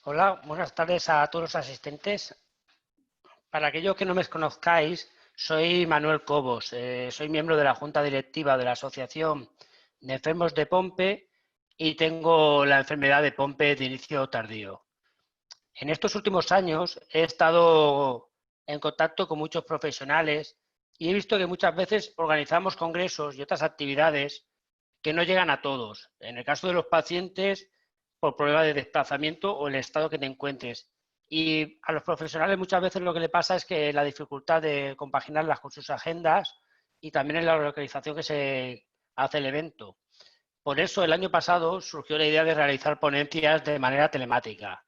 Hola, buenas tardes a todos los asistentes. Para aquellos que no me conozcáis, soy Manuel Cobos, soy miembro de la Junta Directiva de la Asociación de Enfermos de Pompe y tengo la enfermedad de Pompe de inicio tardío. En estos últimos años he estado en contacto con muchos profesionales y he visto que muchas veces organizamos congresos y otras actividades que no llegan a todos. En el caso de los pacientes, por problemas de desplazamiento o el estado que te encuentres. Y a los profesionales muchas veces lo que le pasa es que la dificultad de compaginarlas con sus agendas y también en la localización que se hace el evento. Por eso el año pasado surgió la idea de realizar ponencias de manera telemática,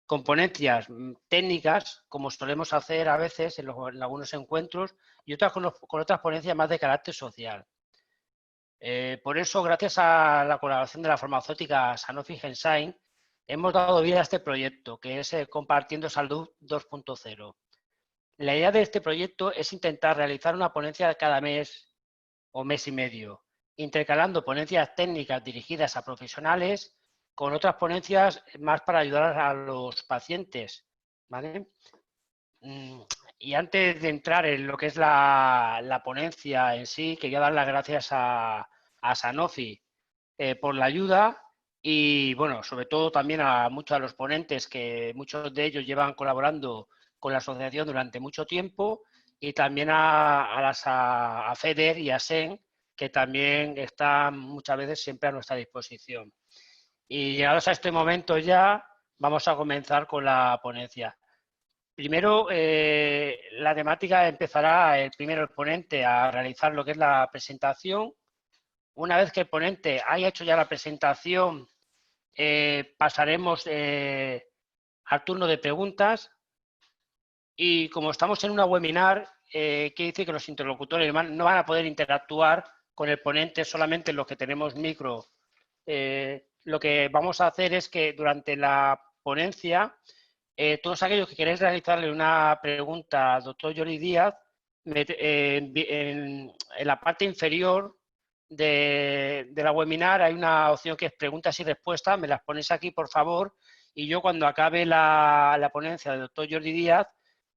con ponencias técnicas, como solemos hacer a veces en algunos encuentros, y otras con otras ponencias más de carácter social. Por eso, gracias a la colaboración de la farmacéutica Sanofi Genzyme, hemos dado vida a este proyecto, que es Compartiendo Salud 2.0. La idea de este proyecto es intentar realizar una ponencia cada mes o mes y medio, intercalando ponencias técnicas dirigidas a profesionales con otras ponencias más para ayudar a los pacientes, ¿vale? Y antes de entrar en lo que es la ponencia en sí, quería dar las gracias a Sanofi por la ayuda y, bueno, sobre todo también a muchos de los ponentes, que muchos de ellos llevan colaborando con la asociación durante mucho tiempo, y también a FEDER y a SEN, que también están muchas veces siempre a nuestra disposición. Y llegados a este momento ya, vamos a comenzar con la ponencia. Primero, la temática empezará primero el ponente a realizar lo que es la presentación. Una vez que el ponente haya hecho ya la presentación, pasaremos al turno de preguntas. Y como estamos en una webinar, quiere decir que los interlocutores no van a poder interactuar con el ponente, solamente los que tenemos micro. Lo que vamos a hacer es que durante la ponencia, todos aquellos que queréis realizarle una pregunta al doctor Jordi Díaz, en la parte inferior de la webinar hay una opción que es preguntas y respuestas. Me las ponéis aquí, por favor, y yo cuando acabe la ponencia del doctor Jordi Díaz,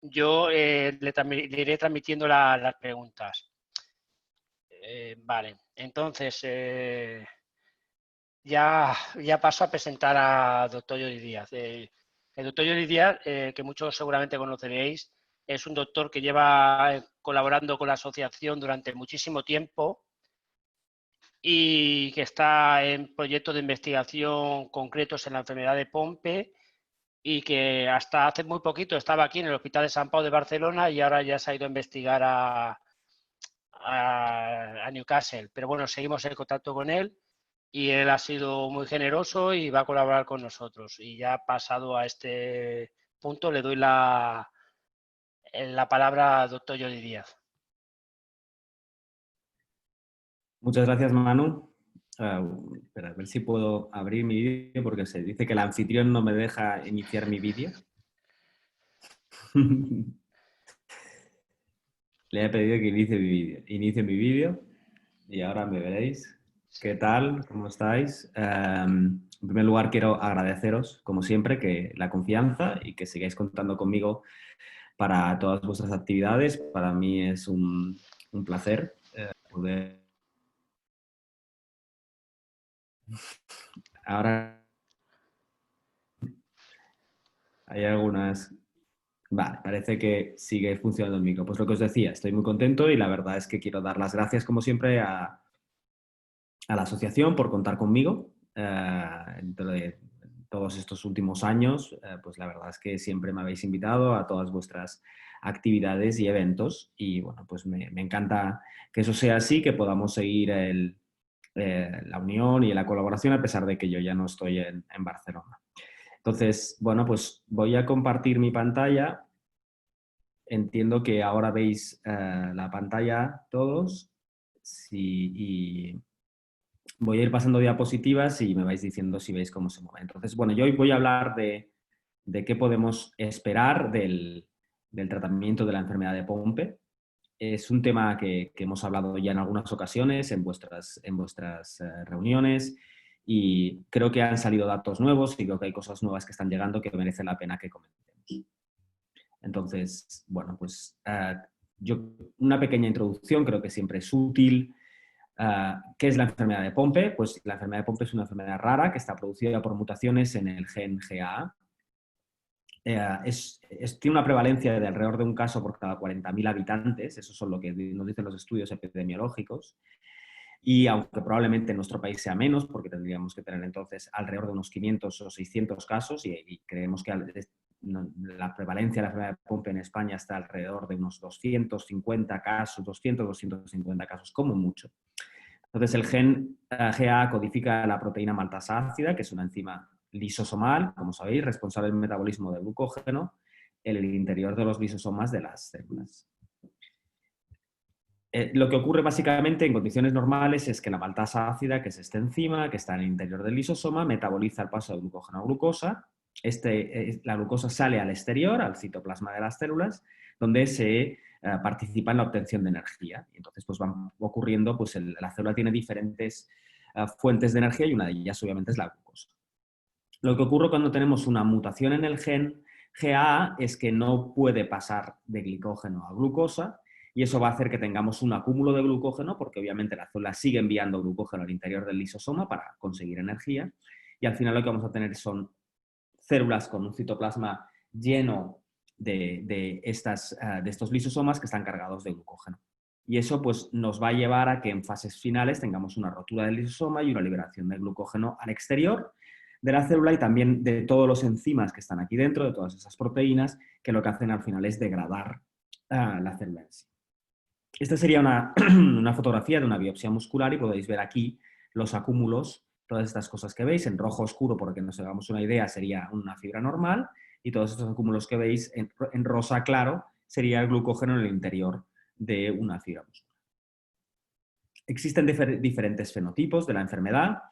yo le iré transmitiendo las preguntas. Vale, entonces ya paso a presentar al doctor Jordi Díaz. El doctor Jordi Díaz, que muchos seguramente conoceréis, es un doctor que lleva colaborando con la asociación durante muchísimo tiempo y que está en proyectos de investigación concretos en la enfermedad de Pompe, y que hasta hace muy poquito estaba aquí en el Hospital de Sant Pau de Barcelona y ahora ya se ha ido a investigar a Newcastle. Pero bueno, seguimos en contacto con él y él ha sido muy generoso y va a colaborar con nosotros. Y ya pasado a este punto, le doy la palabra al doctor Jordi Díaz. Muchas gracias, Manu. Espera, a ver si puedo abrir mi vídeo porque se dice que el anfitrión no me deja iniciar mi vídeo. Le he pedido que inicie mi vídeo y ahora me veréis. ¿Qué tal? ¿Cómo estáis? En primer lugar, quiero agradeceros, como siempre, que la confianza y que sigáis contando conmigo para todas vuestras actividades. Para mí es un placer poder... Ahora hay algunas... Vale, parece que sigue funcionando el micro. Pues lo que os decía, estoy muy contento y la verdad es que quiero dar las gracias, como siempre, a la asociación por contar conmigo. Entre todos estos últimos años, pues la verdad es que siempre me habéis invitado a todas vuestras actividades y eventos y bueno, pues me encanta que eso sea así, que podamos seguir la unión y la colaboración a pesar de que yo ya no estoy en Barcelona. Entonces, bueno, pues voy a compartir mi pantalla. Entiendo que ahora veis la pantalla todos. Sí, y voy a ir pasando diapositivas y me vais diciendo si veis cómo se mueve. Entonces, bueno, yo hoy voy a hablar de qué podemos esperar del tratamiento de la enfermedad de Pompe. Es un tema que hemos hablado ya en algunas ocasiones en vuestras reuniones y creo que han salido datos nuevos y creo que hay cosas nuevas que están llegando que merecen la pena que comentemos. Entonces, bueno, pues una pequeña introducción creo que siempre es útil. ¿Qué es la enfermedad de Pompe? Pues la enfermedad de Pompe es una enfermedad rara que está producida por mutaciones en el gen GAA. Tiene una prevalencia de alrededor de un caso por cada 40.000 habitantes, eso son lo que nos dicen los estudios epidemiológicos, y aunque probablemente en nuestro país sea menos, porque tendríamos que tener entonces alrededor de unos 500 o 600 casos, y creemos que la prevalencia de la enfermedad de Pompe en España está alrededor de unos 250 casos, 250 casos como mucho. Entonces el gen GAA codifica la proteína maltasa ácida, que es una enzima lisosomal, como sabéis, responsable del metabolismo del glucógeno en el interior de los lisosomas de las células. Lo que ocurre básicamente en condiciones normales es que la maltasa ácida, que es esta enzima que está en el interior del lisosoma, metaboliza el paso de glucógeno a glucosa. La glucosa sale al exterior, al citoplasma de las células, donde se participa en la obtención de energía. Y entonces pues van ocurriendo, pues la célula tiene diferentes fuentes de energía y una de ellas obviamente es la glucosa. Lo que ocurre cuando tenemos una mutación en el gen GAA es que no puede pasar de glicógeno a glucosa, y eso va a hacer que tengamos un acúmulo de glucógeno, porque obviamente la célula sigue enviando glucógeno al interior del lisosoma para conseguir energía, y al final lo que vamos a tener son células con un citoplasma lleno de estos lisosomas que están cargados de glucógeno. Y eso pues, nos va a llevar a que en fases finales tengamos una rotura del lisosoma y una liberación de glucógeno al exterior de la célula y también de todos los enzimas que están aquí dentro, de todas esas proteínas, que lo que hacen al final es degradar la célula en sí. Esta sería una fotografía de una biopsia muscular y podéis ver aquí los acúmulos, todas estas cosas que veis, en rojo oscuro, porque nos hagamos una idea, sería una fibra normal, y todos estos acúmulos que veis en rosa claro sería el glucógeno en el interior de una fibra muscular. Existen diferentes fenotipos de la enfermedad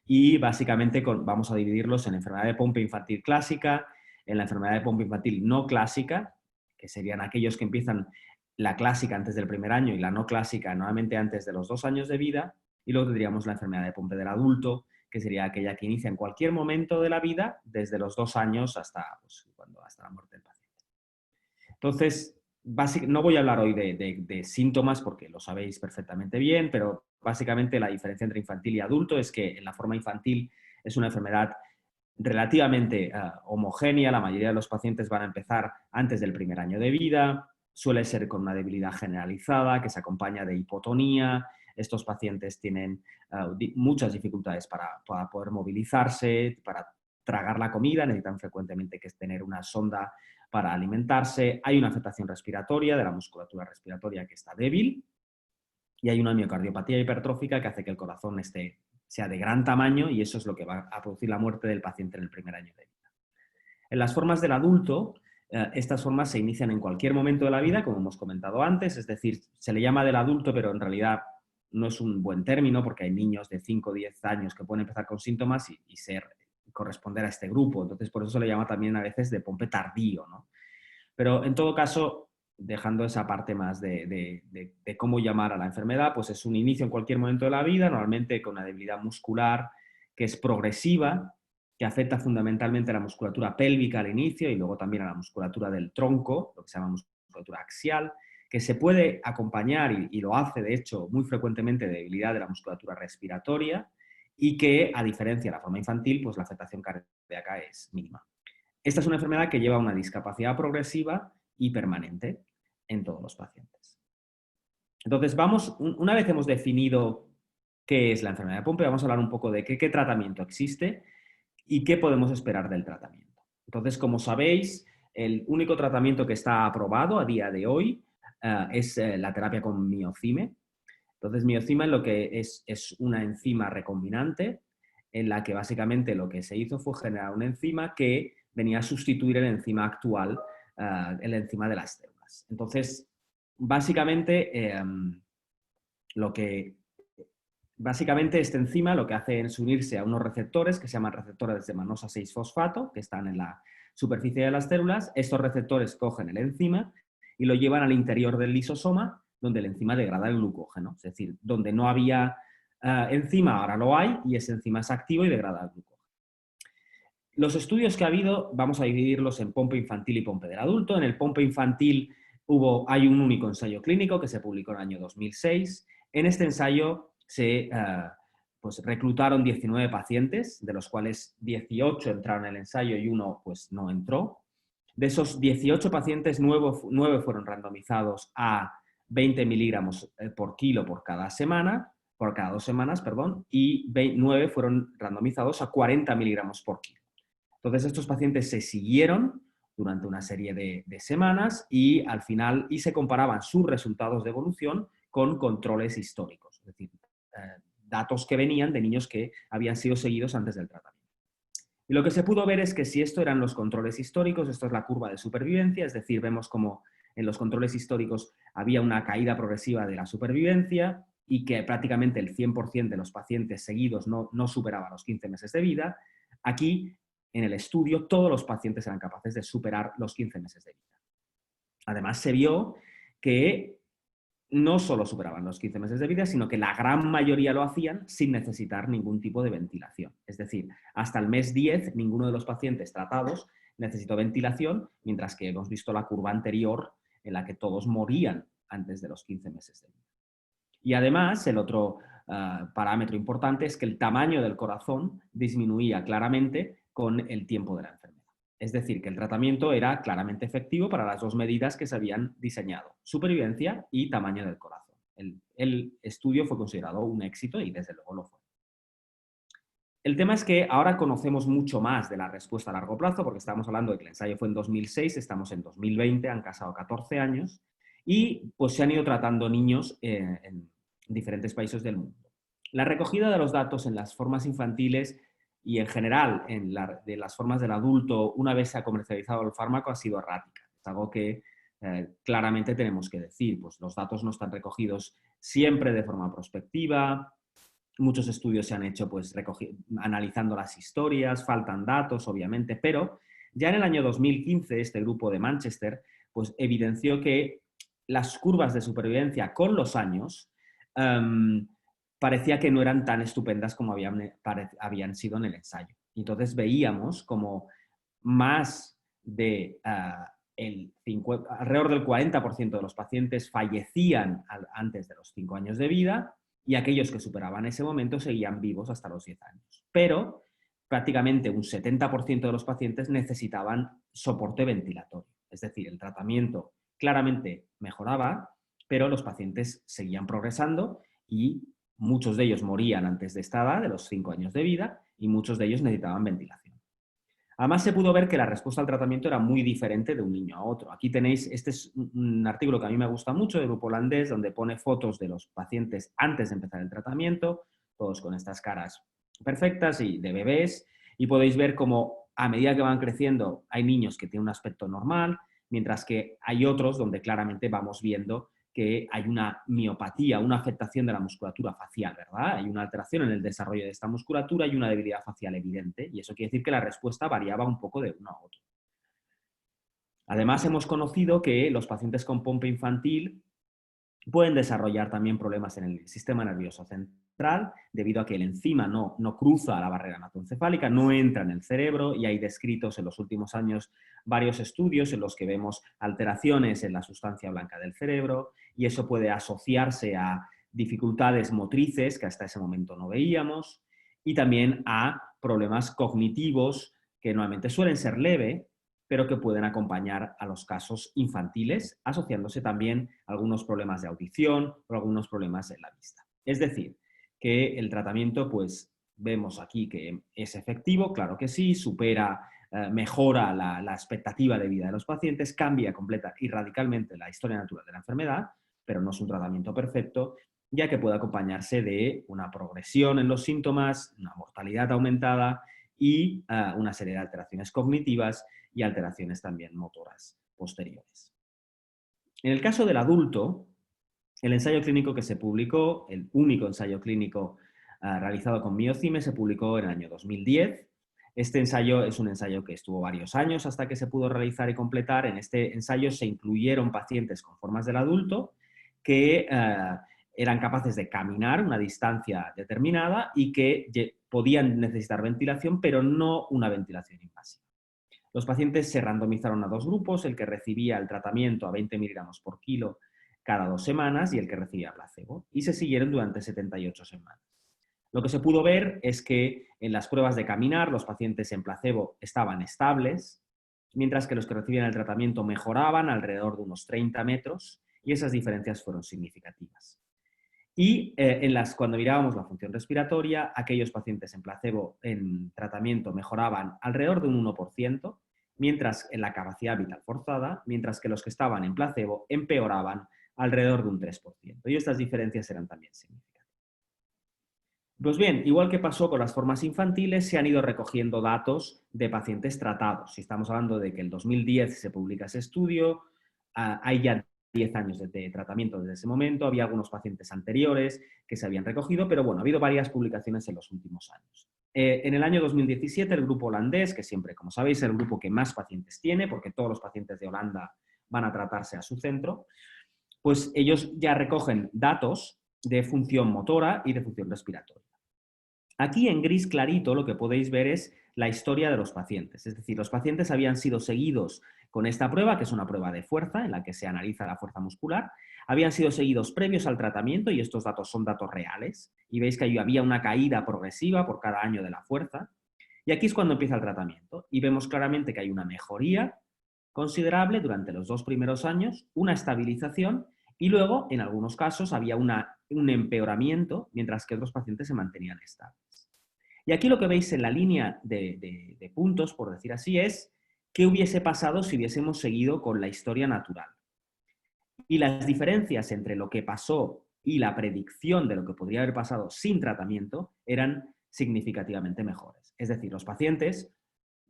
y básicamente vamos a dividirlos en enfermedad de Pompe infantil clásica, en la enfermedad de Pompe infantil no clásica, que serían aquellos que empiezan la clásica antes del primer año y la no clásica nuevamente antes de los 2 años de vida, y luego tendríamos la enfermedad de Pompe del adulto, que sería aquella que inicia en cualquier momento de la vida, desde los 2 años hasta la muerte del paciente. Entonces, no voy a hablar hoy de síntomas porque lo sabéis perfectamente bien, pero básicamente la diferencia entre infantil y adulto es que en la forma infantil es una enfermedad relativamente homogénea, la mayoría de los pacientes van a empezar antes del primer año de vida, suele ser con una debilidad generalizada que se acompaña de hipotonía. Estos pacientes tienen muchas dificultades para poder movilizarse, para tragar la comida, necesitan frecuentemente tener una sonda para alimentarse. Hay una afectación respiratoria de la musculatura respiratoria que está débil y hay una miocardiopatía hipertrófica que hace que el corazón sea de gran tamaño y eso es lo que va a producir la muerte del paciente en el primer año de vida. En las formas del adulto, estas formas se inician en cualquier momento de la vida, como hemos comentado antes, es decir, se le llama del adulto, pero en realidad no es un buen término porque hay niños de 5 o 10 años que pueden empezar con síntomas y corresponder a este grupo. Entonces, por eso se le llama también a veces de Pompe tardío, ¿no? Pero en todo caso, dejando esa parte más de cómo llamar a la enfermedad, pues es un inicio en cualquier momento de la vida, normalmente con una debilidad muscular que es progresiva, que afecta fundamentalmente a la musculatura pélvica al inicio y luego también a la musculatura del tronco, lo que se llama musculatura axial, que se puede acompañar, y lo hace de hecho muy frecuentemente, de debilidad de la musculatura respiratoria y que, a diferencia de la forma infantil, pues la afectación cardíaca es mínima. Esta es una enfermedad que lleva a una discapacidad progresiva y permanente en todos los pacientes. Entonces, una vez hemos definido qué es la enfermedad de Pompe, vamos a hablar un poco de qué tratamiento existe y qué podemos esperar del tratamiento. Entonces, como sabéis, el único tratamiento que está aprobado a día de hoy es la terapia con miocime. Entonces, miocima lo que es una enzima recombinante en la que básicamente lo que se hizo fue generar una enzima que venía a sustituir el enzima actual, el enzima de las células. Entonces, básicamente, esta enzima lo que hace es unirse a unos receptores que se llaman receptores de manosa 6-fosfato, que están en la superficie de las células. Estos receptores cogen el enzima y lo llevan al interior del lisosoma, donde el enzima degrada el glucógeno. Es decir, donde no había enzima ahora lo hay y ese enzima es activo y degrada el glucógeno. Los estudios que ha habido, vamos a dividirlos en POMPE infantil y POMPE del adulto. En el POMPE infantil hay un único ensayo clínico que se publicó en el año 2006. En este ensayo se pues, reclutaron 19 pacientes, de los cuales 18 entraron en el ensayo y uno pues, no entró. De esos 18 pacientes, 9 fueron randomizados a 20 miligramos por kilo por cada semana, por cada 2 semanas, perdón, y 9 fueron randomizados a 40 miligramos por kilo. Entonces, estos pacientes se siguieron durante una serie de semanas y al final se comparaban sus resultados de evolución con controles históricos, es decir, datos que venían de niños que habían sido seguidos antes del tratamiento. Y lo que se pudo ver es que si esto eran los controles históricos, esto es la curva de supervivencia, es decir, vemos como en los controles históricos había una caída progresiva de la supervivencia y que prácticamente el 100% de los pacientes seguidos no superaba los 15 meses de vida. Aquí, en el estudio, todos los pacientes eran capaces de superar los 15 meses de vida. Además, se vio que no solo superaban los 15 meses de vida, sino que la gran mayoría lo hacían sin necesitar ningún tipo de ventilación. Es decir, hasta el mes 10, ninguno de los pacientes tratados necesitó ventilación, mientras que hemos visto la curva anterior en la que todos morían antes de los 15 meses de vida. Y además, el otro parámetro importante es que el tamaño del corazón disminuía claramente con el tiempo de la enfermedad. Es decir, que el tratamiento era claramente efectivo para las dos medidas que se habían diseñado, supervivencia y tamaño del corazón. El estudio fue considerado un éxito y desde luego lo fue. El tema es que ahora conocemos mucho más de la respuesta a largo plazo, porque estamos hablando de que el ensayo fue en 2006, estamos en 2020, han pasado 14 años, y pues se han ido tratando niños en diferentes países del mundo. La recogida de los datos en las formas infantiles y en general de las formas del adulto, una vez se ha comercializado el fármaco, ha sido errática. Es algo que claramente tenemos que decir, pues los datos no están recogidos siempre de forma prospectiva. Muchos estudios se han hecho pues, analizando las historias, faltan datos, obviamente, pero ya en el año 2015 este grupo de Manchester pues, evidenció que las curvas de supervivencia con los años parecía que no eran tan estupendas como habían sido en el ensayo. Entonces veíamos como más de alrededor del 40% de los pacientes fallecían antes de los 5 años de vida y aquellos que superaban ese momento seguían vivos hasta los 10 años. Pero prácticamente un 70% de los pacientes necesitaban soporte ventilatorio. Es decir, el tratamiento claramente mejoraba, pero los pacientes seguían progresando y muchos de ellos morían antes de esta edad, de los 5 años de vida, y muchos de ellos necesitaban ventilación. Además, se pudo ver que la respuesta al tratamiento era muy diferente de un niño a otro. Aquí tenéis, este es un artículo que a mí me gusta mucho, del grupo holandés, donde pone fotos de los pacientes antes de empezar el tratamiento, todos con estas caras perfectas y de bebés, y podéis ver cómo a medida que van creciendo hay niños que tienen un aspecto normal, mientras que hay otros donde claramente vamos viendo que hay una miopatía, una afectación de la musculatura facial, ¿verdad? Hay una alteración en el desarrollo de esta musculatura y una debilidad facial evidente, y eso quiere decir que la respuesta variaba un poco de uno a otro. Además, hemos conocido que los pacientes con POMPE infantil pueden desarrollar también problemas en el sistema nervioso central, debido a que el enzima no cruza la barrera hematoencefálica, no entra en el cerebro, y hay descritos en los últimos años varios estudios en los que vemos alteraciones en la sustancia blanca del cerebro, y eso puede asociarse a dificultades motrices que hasta ese momento no veíamos, y también a problemas cognitivos que normalmente suelen ser leves, pero que pueden acompañar a los casos infantiles, asociándose también a algunos problemas de audición o algunos problemas en la vista. Es decir, que el tratamiento, pues vemos aquí que es efectivo, claro que sí, mejora la expectativa de vida de los pacientes, cambia completa y radicalmente la historia natural de la enfermedad, pero no es un tratamiento perfecto, ya que puede acompañarse de una progresión en los síntomas, una mortalidad aumentada y una serie de alteraciones cognitivas y alteraciones también motoras posteriores. En el caso del adulto, el ensayo clínico que se publicó, el único ensayo clínico realizado con miocime, se publicó en el año 2010. Este ensayo es un ensayo que estuvo varios años hasta que se pudo realizar y completar. En este ensayo se incluyeron pacientes con formas del adulto que eran capaces de caminar una distancia determinada y que podían necesitar ventilación, pero no una ventilación invasiva. Los pacientes se randomizaron a dos grupos, el que recibía el tratamiento a 20 miligramos por kilo cada 2 semanas y el que recibía placebo, y se siguieron durante 78 semanas. Lo que se pudo ver es que en las pruebas de caminar los pacientes en placebo estaban estables, mientras que los que recibían el tratamiento mejoraban alrededor de unos 30 metros y esas diferencias fueron significativas. Y cuando mirábamos la función respiratoria, aquellos pacientes en placebo en tratamiento mejoraban alrededor de un 1%, mientras en la capacidad vital forzada, mientras que los que estaban en placebo empeoraban alrededor de un 3%. Y estas diferencias eran también significativas. Pues bien, igual que pasó con las formas infantiles, se han ido recogiendo datos de pacientes tratados. Si estamos hablando de que en el 2010 se publica ese estudio, hay ya 10 años de tratamiento desde ese momento, había algunos pacientes anteriores que se habían recogido, pero bueno, ha habido varias publicaciones en los últimos años. En el año 2017, el grupo holandés, que siempre, como sabéis, es el grupo que más pacientes tiene, porque todos los pacientes de Holanda van a tratarse a su centro, pues ellos ya recogen datos de función motora y de función respiratoria. Aquí en gris clarito lo que podéis ver es la historia de los pacientes. Es decir, los pacientes habían sido seguidos con esta prueba, que es una prueba de fuerza en la que se analiza la fuerza muscular. Habían sido seguidos previos al tratamiento y estos datos son datos reales. Y veis que había una caída progresiva por cada año de la fuerza. Y aquí es cuando empieza el tratamiento. Y vemos claramente que hay una mejoría considerable durante los 2 primeros años, una estabilización y luego, en algunos casos, había un empeoramiento, mientras que otros pacientes se mantenían estables. Y aquí lo que veis en la línea de puntos, por decir así, es qué hubiese pasado si hubiésemos seguido con la historia natural. Y las diferencias entre lo que pasó y la predicción de lo que podría haber pasado sin tratamiento eran significativamente mejores. Es decir, los pacientes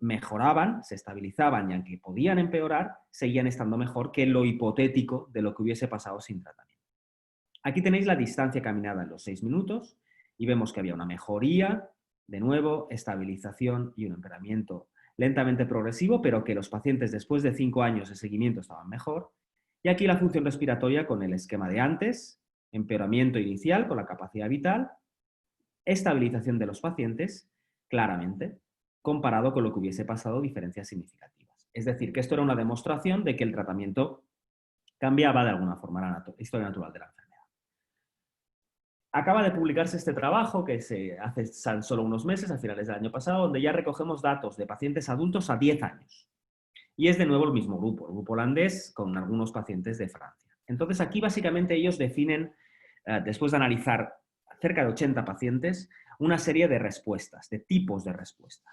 mejoraban, se estabilizaban y aunque podían empeorar, seguían estando mejor que lo hipotético de lo que hubiese pasado sin tratamiento. Aquí tenéis la distancia caminada en los 6 minutos y vemos que había una mejoría, de nuevo, estabilización y un empeoramiento lentamente progresivo, pero que los pacientes después de 5 años de seguimiento estaban mejor. Y aquí la función respiratoria con el esquema de antes, empeoramiento inicial con la capacidad vital, estabilización de los pacientes, claramente, comparado con lo que hubiese pasado, diferencias significativas. Es decir, que esto era una demostración de que el tratamiento cambiaba de alguna forma la historia natural de la enfermedad. Acaba de publicarse este trabajo que se hace solo unos meses, a finales del año pasado, donde ya recogemos datos de pacientes adultos a 10 años. Y es de nuevo el mismo grupo, el grupo holandés, con algunos pacientes de Francia. Entonces aquí básicamente ellos definen, después de analizar cerca de 80 pacientes, una serie de respuestas, de tipos de respuesta.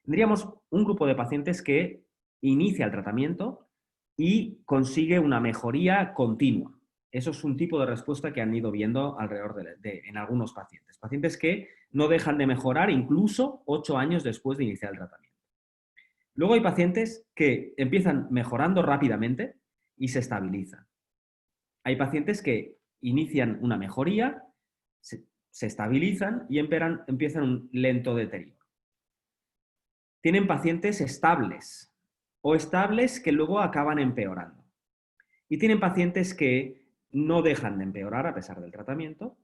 Tendríamos un grupo de pacientes que inicia el tratamiento y consigue una mejoría continua. Eso es un tipo de respuesta que han ido viendo alrededor en algunos pacientes. Pacientes que no dejan de mejorar incluso 8 años después de iniciar el tratamiento. Luego hay pacientes que empiezan mejorando rápidamente y se estabilizan. Hay pacientes que inician una mejoría, se estabilizan y empiezan un lento deterioro. Tienen pacientes estables o estables que luego acaban empeorando. Y tienen pacientes que no dejan de empeorar a pesar del tratamiento,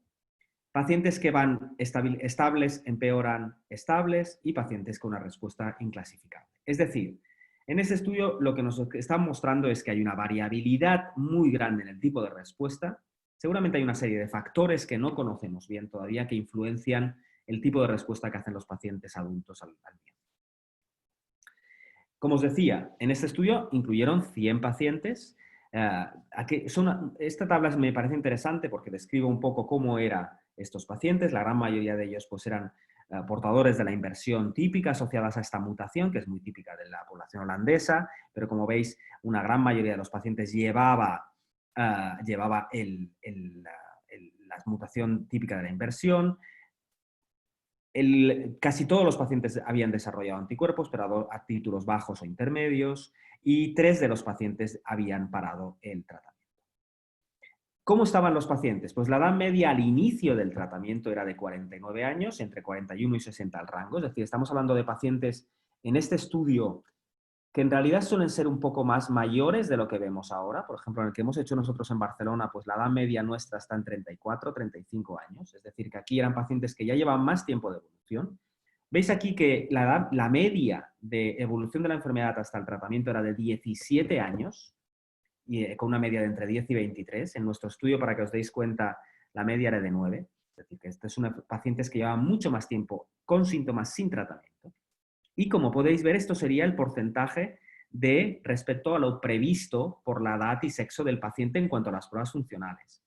pacientes que van estables, empeoran estables y pacientes con una respuesta inclasificable. Es decir, en este estudio lo que nos están mostrando es que hay una variabilidad muy grande en el tipo de respuesta. Seguramente hay una serie de factores que no conocemos bien todavía que influencian el tipo de respuesta que hacen los pacientes adultos al miedo. Como os decía, en este estudio incluyeron 100 pacientes. Esta tabla me parece interesante porque describe un poco cómo eran estos pacientes. La gran mayoría de ellos pues, eran portadores de la inversión típica asociadas a esta mutación, que es muy típica de la población holandesa, pero como veis, una gran mayoría de los pacientes llevaba la mutación típica de la inversión. Casi todos los pacientes habían desarrollado anticuerpos, pero a títulos bajos o intermedios, y 3 de los pacientes habían parado el tratamiento. ¿Cómo estaban los pacientes? Pues la edad media al inicio del tratamiento era de 49 años, entre 41 y 60 al rango, es decir, estamos hablando de pacientes en este estudio que en realidad suelen ser un poco más mayores de lo que vemos ahora. Por ejemplo, en el que hemos hecho nosotros en Barcelona, pues la edad media nuestra está en 34, 35 años. Es decir, que aquí eran pacientes que ya llevan más tiempo de evolución. Veis aquí que la media de evolución de la enfermedad hasta el tratamiento era de 17 años, y con una media de entre 10 y 23. En nuestro estudio, para que os deis cuenta, la media era de 9. Es decir, que estos son pacientes que llevan mucho más tiempo con síntomas sin tratamiento. Y como podéis ver, esto sería el porcentaje de respecto a lo previsto por la edad y sexo del paciente en cuanto a las pruebas funcionales.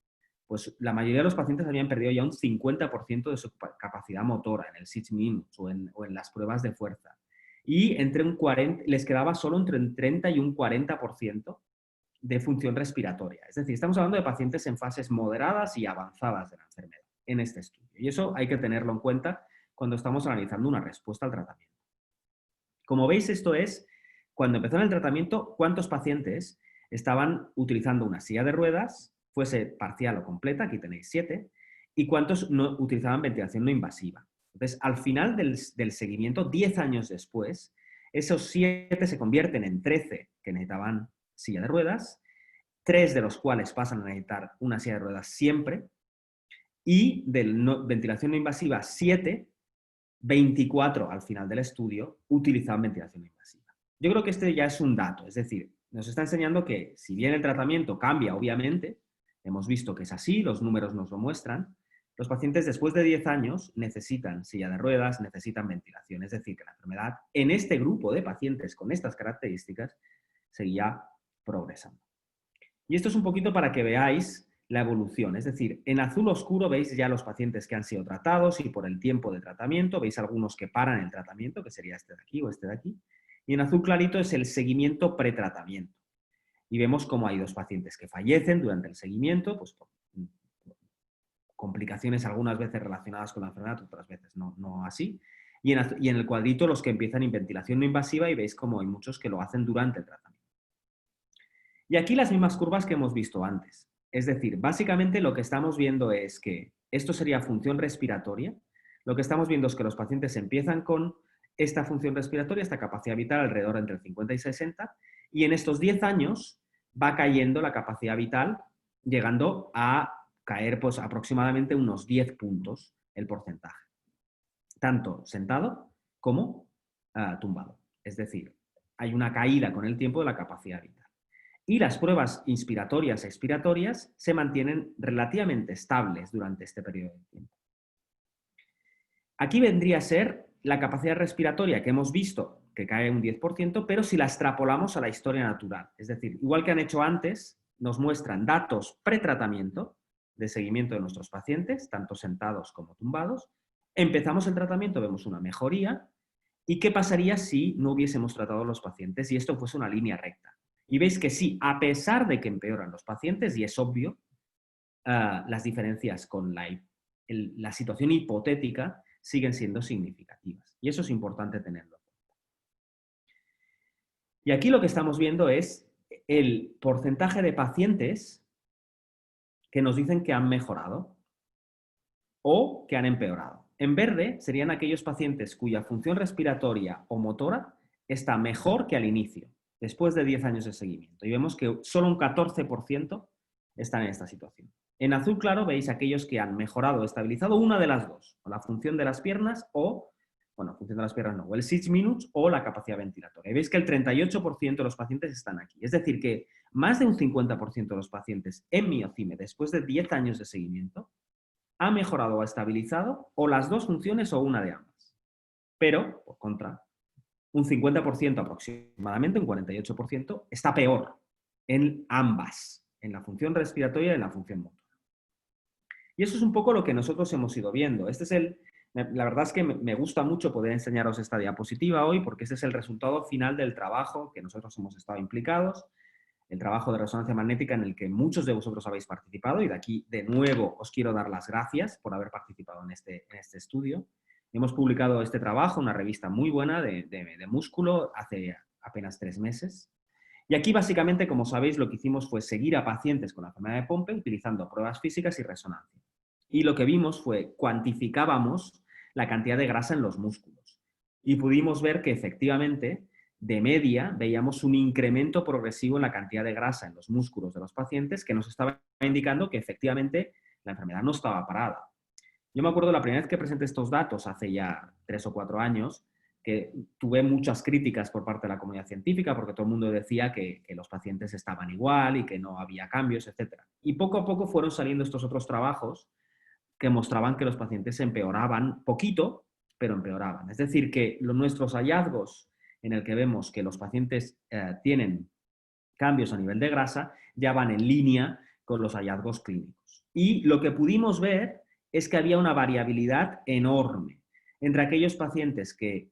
Pues la mayoría de los pacientes habían perdido ya un 50% de su capacidad motora en el 6 minutes o en las pruebas de fuerza. Y les quedaba solo entre un 30 y un 40% de función respiratoria. Es decir, estamos hablando de pacientes en fases moderadas y avanzadas de la enfermedad en este estudio. Y eso hay que tenerlo en cuenta cuando estamos analizando una respuesta al tratamiento. Como veis, esto es, cuando empezó en el tratamiento, cuántos pacientes estaban utilizando una silla de ruedas, fuese parcial o completa, aquí tenéis 7, y cuántos no utilizaban ventilación no invasiva. Entonces, al final del seguimiento, 10 años después, esos 7 se convierten en 13 que necesitaban silla de ruedas, 3 de los cuales pasan a necesitar una silla de ruedas siempre, y de ventilación no invasiva, 7, 24 al final del estudio utilizaban ventilación invasiva. Yo creo que este ya es un dato, es decir, nos está enseñando que si bien el tratamiento cambia, obviamente, hemos visto que es así, los números nos lo muestran, los pacientes después de 10 años necesitan silla de ruedas, necesitan ventilación, es decir, que la enfermedad en este grupo de pacientes con estas características seguía progresando. Y esto es un poquito para que veáis la evolución. Es decir, en azul oscuro veis ya los pacientes que han sido tratados y por el tiempo de tratamiento, veis algunos que paran el tratamiento, que sería este de aquí o este de aquí. Y en azul clarito es el seguimiento pretratamiento. Y vemos cómo hay 2 pacientes que fallecen durante el seguimiento, pues por complicaciones algunas veces relacionadas con la enfermedad, otras veces no así. Y en el cuadrito los que empiezan en ventilación no invasiva y veis cómo hay muchos que lo hacen durante el tratamiento. Y aquí las mismas curvas que hemos visto antes. Es decir, básicamente lo que estamos viendo es que esto sería función respiratoria. Lo que estamos viendo es que los pacientes empiezan con esta función respiratoria, esta capacidad vital alrededor entre el 50 y 60, y en estos 10 años va cayendo la capacidad vital, llegando a caer pues, aproximadamente unos 10 puntos el porcentaje, tanto sentado como tumbado. Es decir, hay una caída con el tiempo de la capacidad vital. Y las pruebas inspiratorias e expiratorias se mantienen relativamente estables durante este periodo de tiempo. Aquí vendría a ser la capacidad respiratoria que hemos visto que cae un 10%, pero si la extrapolamos a la historia natural. Es decir, igual que han hecho antes, nos muestran datos pretratamiento de seguimiento de nuestros pacientes, tanto sentados como tumbados. Empezamos el tratamiento, vemos una mejoría. ¿Y qué pasaría si no hubiésemos tratado a los pacientes y esto fuese una línea recta? Y veis que sí, a pesar de que empeoran los pacientes, y es obvio, las diferencias con la situación hipotética siguen siendo significativas. Y eso es importante tenerlo en cuenta. Y aquí lo que estamos viendo es el porcentaje de pacientes que nos dicen que han mejorado o que han empeorado. En verde serían aquellos pacientes cuya función respiratoria o motora está mejor que al inicio, después de 10 años de seguimiento. Y vemos que solo un 14% están en esta situación. En azul claro veis aquellos que han mejorado o estabilizado una de las dos, o la función de las piernas o, bueno, función de las piernas no, o el 6 minutes o la capacidad ventilatoria. Y veis que el 38% de los pacientes están aquí. Es decir, que más de un 50% de los pacientes en miocime después de 10 años de seguimiento ha mejorado o estabilizado o las dos funciones o una de ambas. Pero, por contra, un 50% aproximadamente, un 48%, está peor en ambas, en la función respiratoria y en la función motora. Y eso es un poco lo que nosotros hemos ido viendo. La verdad es que me gusta mucho poder enseñaros esta diapositiva hoy porque este es el resultado final del trabajo que nosotros hemos estado implicados, el trabajo de resonancia magnética en el que muchos de vosotros habéis participado y de aquí de nuevo os quiero dar las gracias por haber participado en este estudio. Hemos publicado este trabajo en una revista muy buena de músculo hace apenas 3 meses. Y aquí básicamente, como sabéis, lo que hicimos fue seguir a pacientes con la enfermedad de Pompe utilizando pruebas físicas y resonancia. Y lo que vimos fue cuantificábamos la cantidad de grasa en los músculos. Y pudimos ver que efectivamente de media, veíamos un incremento progresivo en la cantidad de grasa en los músculos de los pacientes que nos estaba indicando que efectivamente la enfermedad no estaba parada. Yo me acuerdo la primera vez que presenté estos datos, hace ya 3 o 4 años, que tuve muchas críticas por parte de la comunidad científica porque todo el mundo decía que los pacientes estaban igual y que no había cambios, etc. Y poco a poco fueron saliendo estos otros trabajos que mostraban que los pacientes empeoraban poquito, pero empeoraban. Es decir, que nuestros hallazgos en el que vemos que los pacientes tienen cambios a nivel de grasa ya van en línea con los hallazgos clínicos. Y lo que pudimos ver es que había una variabilidad enorme entre aquellos pacientes que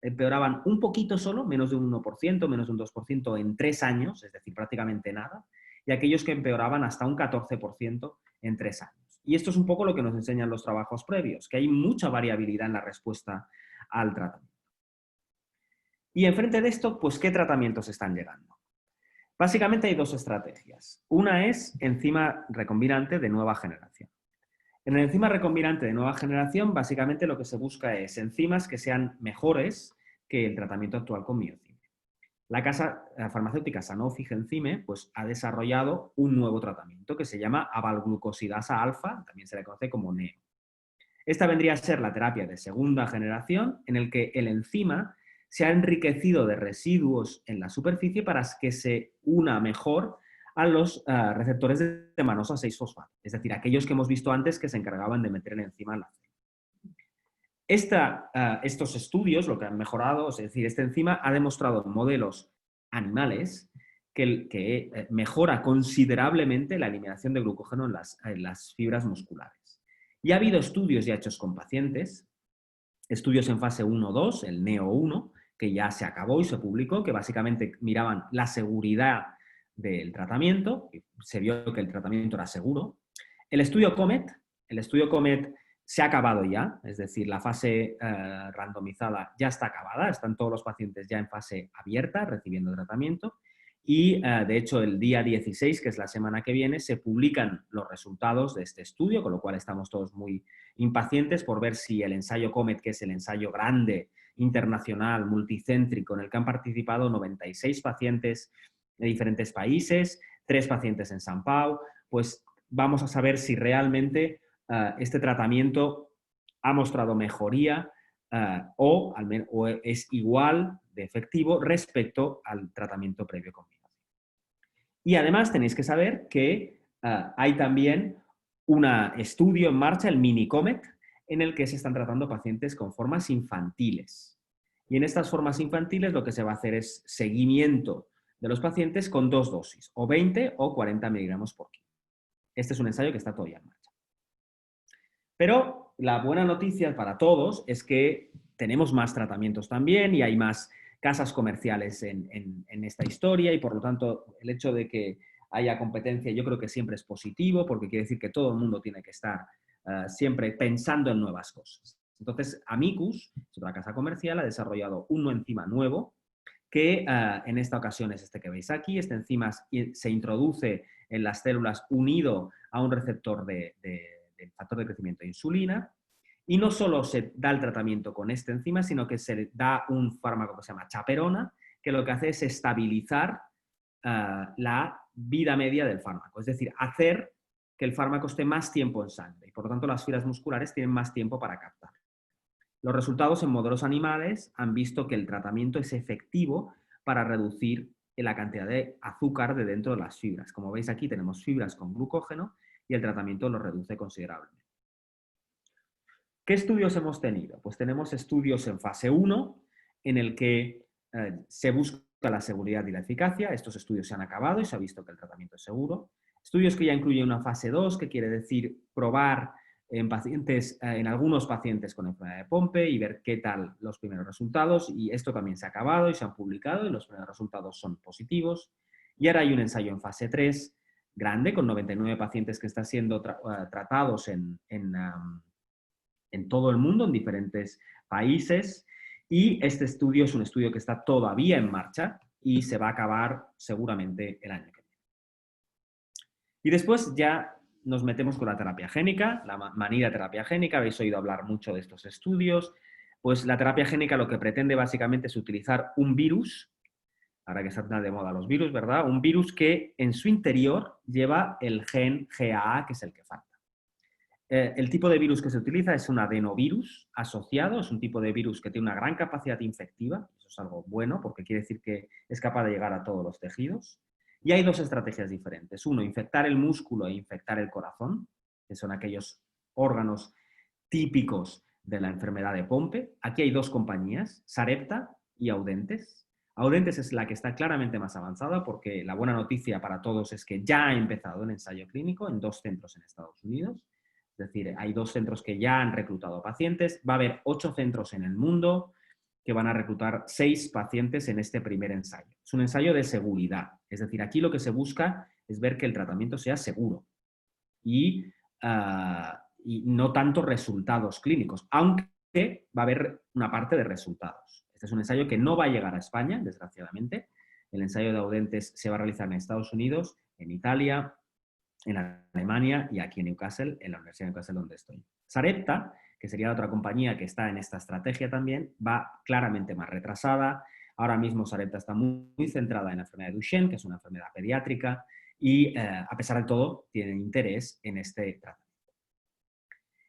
empeoraban un poquito solo, menos de un 1%, menos de un 2% en 3 años, es decir, prácticamente nada, y aquellos que empeoraban hasta un 14% en 3 años. Y esto es un poco lo que nos enseñan los trabajos previos, que hay mucha variabilidad en la respuesta al tratamiento. Y enfrente de esto, pues, ¿qué tratamientos están llegando? Básicamente hay 2 estrategias. Una es enzima recombinante de nueva generación. En el enzima recombinante de nueva generación, básicamente lo que se busca es enzimas que sean mejores que el tratamiento actual con miocine. La casa farmacéutica Sanofi Genzyme pues, ha desarrollado un nuevo tratamiento que se llama avalglucosidasa alfa, también se le conoce como NEO. Esta vendría a ser la terapia de segunda generación en el que el enzima se ha enriquecido de residuos en la superficie para que se una mejor a los receptores de manosa 6-fosfato, es decir, aquellos que hemos visto antes que se encargaban de meter el enzima en la célula. Estos estudios lo que han mejorado, es decir, este enzima ha demostrado en modelos animales que mejora considerablemente la eliminación de glucógeno en las fibras musculares. Y ha habido estudios ya hechos con pacientes, estudios en fase 1-2, el NEO-1, que ya se acabó y se publicó, que básicamente miraban la seguridad del tratamiento, se vio que el tratamiento era seguro. El estudio COMET se ha acabado ya, es decir, la fase randomizada ya está acabada, están todos los pacientes ya en fase abierta recibiendo tratamiento y, de hecho, el día 16, que es la semana que viene, se publican los resultados de este estudio, con lo cual estamos todos muy impacientes por ver si el ensayo COMET, que es el ensayo grande, internacional, multicéntrico, en el que han participado 96 pacientes de diferentes países, 3 pacientes en San Pau, pues vamos a saber si realmente este tratamiento ha mostrado mejoría o es igual de efectivo respecto al tratamiento previo con miocine. Y además tenéis que saber que hay también un estudio en marcha, el MiniComet, en el que se están tratando pacientes con formas infantiles. Y en estas formas infantiles lo que se va a hacer es seguimiento de los pacientes con 2 dosis, o 20 o 40 miligramos por kilo. Este es un ensayo que está todavía en marcha. Pero la buena noticia para todos es que tenemos más tratamientos también y hay más casas comerciales en esta historia y por lo tanto el hecho de que haya competencia yo creo que siempre es positivo porque quiere decir que todo el mundo tiene que estar siempre pensando en nuevas cosas. Entonces Amicus, es otra casa comercial, ha desarrollado un enzima nuevo que en esta ocasión es este que veis aquí. Este enzima se introduce en las células unido a un receptor del factor de crecimiento de insulina. Y no solo se da el tratamiento con este enzima, sino que se da un fármaco que se llama chaperona, que lo que hace es estabilizar la vida media del fármaco. Es decir, hacer que el fármaco esté más tiempo en sangre. Y por lo tanto, las fibras musculares tienen más tiempo para captar. Los resultados en modelos animales han visto que el tratamiento es efectivo para reducir la cantidad de azúcar de dentro de las fibras. Como veis aquí tenemos fibras con glucógeno y el tratamiento lo reduce considerablemente. ¿Qué estudios hemos tenido? Pues tenemos estudios en fase 1 en el que se busca la seguridad y la eficacia. Estos estudios se han acabado y se ha visto que el tratamiento es seguro. Estudios que ya incluyen una fase 2, que quiere decir probar en algunos pacientes con enfermedad de Pompe y ver qué tal los primeros resultados. Y esto también se ha acabado y se han publicado y los primeros resultados son positivos. Y ahora hay un ensayo en fase 3 grande con 99 pacientes que están siendo tratados en todo el mundo, en diferentes países, y este estudio es un estudio que está todavía en marcha y se va a acabar seguramente el año que viene. Y después ya nos metemos con la terapia génica, la manida terapia génica, habéis oído hablar mucho de estos estudios. Pues la terapia génica lo que pretende básicamente es utilizar un virus, ahora que están tan de moda los virus, ¿verdad? Un virus que en su interior lleva el gen GAA, que es el que falta. El tipo de virus que se utiliza es un adenovirus asociado, es un tipo de virus que tiene una gran capacidad infectiva, eso es algo bueno porque quiere decir que es capaz de llegar a todos los tejidos. Y hay dos estrategias diferentes. Uno, infectar el músculo e infectar el corazón, que son aquellos órganos típicos de la enfermedad de Pompe. Aquí hay dos compañías, Sarepta y Audentes. Audentes es la que está claramente más avanzada porque la buena noticia para todos es que ya ha empezado el ensayo clínico en 2 centros en Estados Unidos. Es decir, hay 2 centros que ya han reclutado pacientes. Va a haber 8 centros en el mundo que van a reclutar 6 pacientes en este primer ensayo. Es un ensayo de seguridad. Es decir, aquí lo que se busca es ver que el tratamiento sea seguro y no tanto resultados clínicos, aunque va a haber una parte de resultados. Este es un ensayo que no va a llegar a España, desgraciadamente. El ensayo de Audentes se va a realizar en Estados Unidos, en Italia, en Alemania y aquí en Newcastle, en la Universidad de Newcastle donde estoy. Sarepta, que sería otra compañía que está en esta estrategia también, va claramente más retrasada. Ahora mismo Sarepta está muy centrada en la enfermedad de Duchenne, que es una enfermedad pediátrica, y a pesar de todo tienen interés en este tratamiento.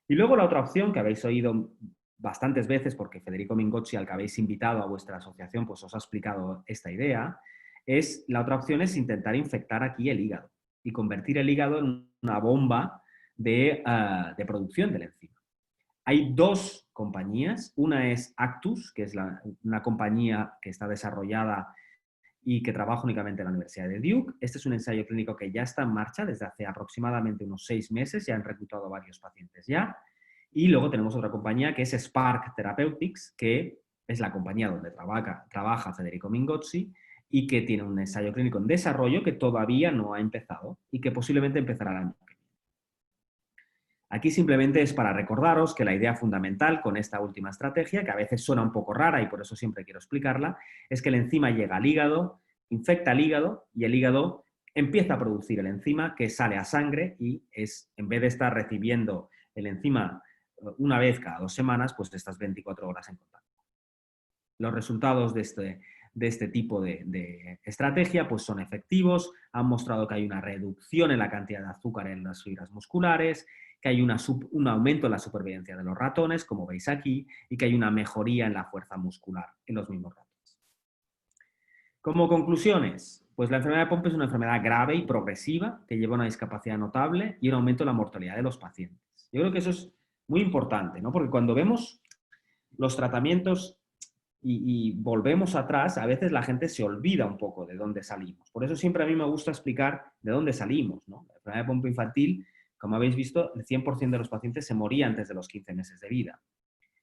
Y luego la otra opción que habéis oído bastantes veces, porque Federico Mingozzi, al que habéis invitado a vuestra asociación, pues os ha explicado esta idea, la otra opción es intentar infectar aquí el hígado y convertir el hígado en una bomba de producción de la enzima. Hay 2 compañías, una es Actus, que es una compañía que está desarrollada y que trabaja únicamente en la Universidad de Duke. Este es un ensayo clínico que ya está en marcha desde hace aproximadamente unos 6 meses, ya han reclutado varios pacientes ya. Y luego tenemos otra compañía que es Spark Therapeutics, que es la compañía donde trabaja Federico Mingozzi y que tiene un ensayo clínico en desarrollo que todavía no ha empezado y que posiblemente empezará el año que viene. Aquí simplemente es para recordaros que la idea fundamental con esta última estrategia, que a veces suena un poco rara y por eso siempre quiero explicarla, es que la enzima llega al hígado, infecta el hígado y el hígado empieza a producir el enzima que sale a sangre y en vez de estar recibiendo el enzima una vez cada 2 semanas, pues estas 24 horas en contacto. Los resultados de este tipo de estrategia pues son efectivos, han mostrado que hay una reducción en la cantidad de azúcar en las fibras musculares, que hay un aumento en la supervivencia de los ratones, como veis aquí, y que hay una mejoría en la fuerza muscular en los mismos ratones. Como conclusiones, pues la enfermedad de Pompe es una enfermedad grave y progresiva que lleva una discapacidad notable y un aumento en la mortalidad de los pacientes. Yo creo que eso es muy importante, ¿no? Porque cuando vemos los tratamientos y volvemos atrás, a veces la gente se olvida un poco de dónde salimos. Por eso siempre a mí me gusta explicar de dónde salimos, ¿no? La enfermedad de Pompe infantil, como habéis visto, el 100% de los pacientes se moría antes de los 15 meses de vida.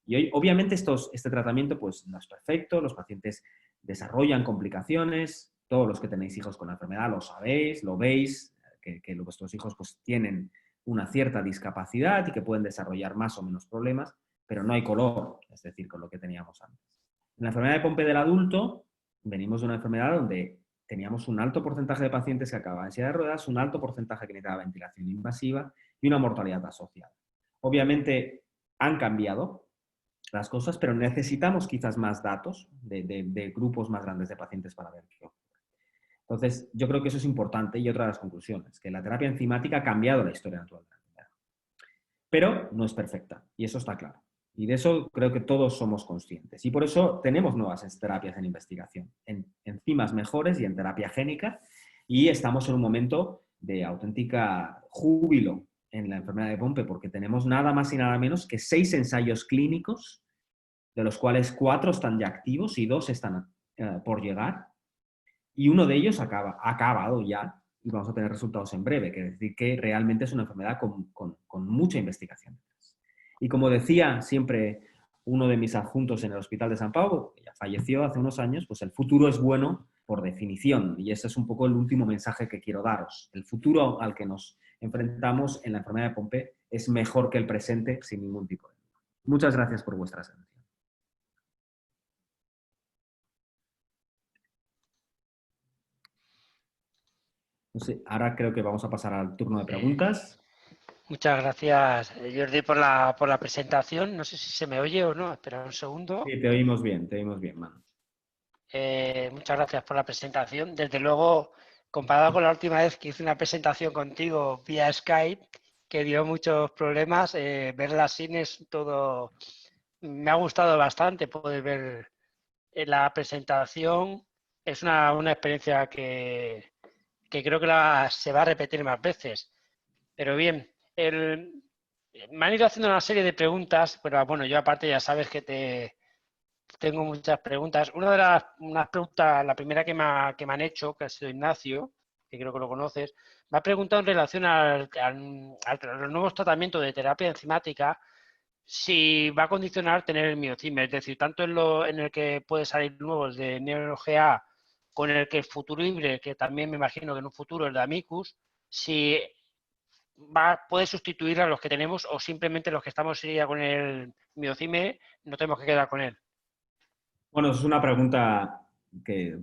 Y hoy, obviamente, este tratamiento pues, no es perfecto, los pacientes desarrollan complicaciones, todos los que tenéis hijos con la enfermedad lo sabéis, lo veis, que vuestros hijos pues, tienen una cierta discapacidad y que pueden desarrollar más o menos problemas, pero no hay color, es decir, con lo que teníamos antes. En la enfermedad de Pompe del adulto, venimos de una enfermedad donde teníamos un alto porcentaje de pacientes que acababan en silla de ruedas, un alto porcentaje que necesitaba ventilación invasiva y una mortalidad asociada. Obviamente han cambiado las cosas, pero necesitamos quizás más datos de grupos más grandes de pacientes para ver qué ocurre. Entonces, yo creo que eso es importante y otra de las conclusiones, que la terapia enzimática ha cambiado la historia natural de la enfermedad. Pero no es perfecta, y eso está claro. Y de eso creo que todos somos conscientes. Y por eso tenemos nuevas terapias en investigación, en enzimas mejores y en terapia génica, y estamos en un momento de auténtica júbilo en la enfermedad de Pompe, porque tenemos nada más y nada menos que 6 ensayos clínicos, de los cuales 4 están ya activos y 2 están por llegar, y uno de ellos ha acabado ya, y vamos a tener resultados en breve, que es decir que realmente es una enfermedad con mucha investigación. Y como decía siempre uno de mis adjuntos en el Hospital de San Pau, que ya falleció hace unos años, pues el futuro es bueno por definición, y ese es un poco el último mensaje que quiero daros. El futuro al que nos enfrentamos en la enfermedad de Pompe es mejor que el presente sin ningún tipo de duda. Muchas gracias por vuestra atención. No sé, ahora creo que vamos a pasar al turno de preguntas. Muchas gracias, Jordi, por la presentación. No sé si se me oye o no. Espera un segundo. Sí, te oímos bien, mano. Muchas gracias por la presentación. Desde luego, comparado con la última vez que hice una presentación contigo vía Skype, que dio muchos problemas, verla así es todo. Me ha gustado bastante poder ver la presentación. Es una experiencia que creo que se va a repetir más veces. Pero bien, me han ido haciendo una serie de preguntas, pero bueno, yo aparte ya sabes que tengo muchas preguntas. Unas preguntas, la primera que me han hecho, que ha sido Ignacio, que creo que lo conoces, me ha preguntado en relación a los nuevos tratamientos de terapia enzimática, si va a condicionar tener el miocime, es decir, tanto en el que puede salir nuevo el de NeoGA, con el que el futuro libre, que también me imagino que en un futuro el de Amicus, si puede sustituir a los que tenemos o simplemente los que estamos ya con el miocime no tenemos que quedar con él. Bueno, es una pregunta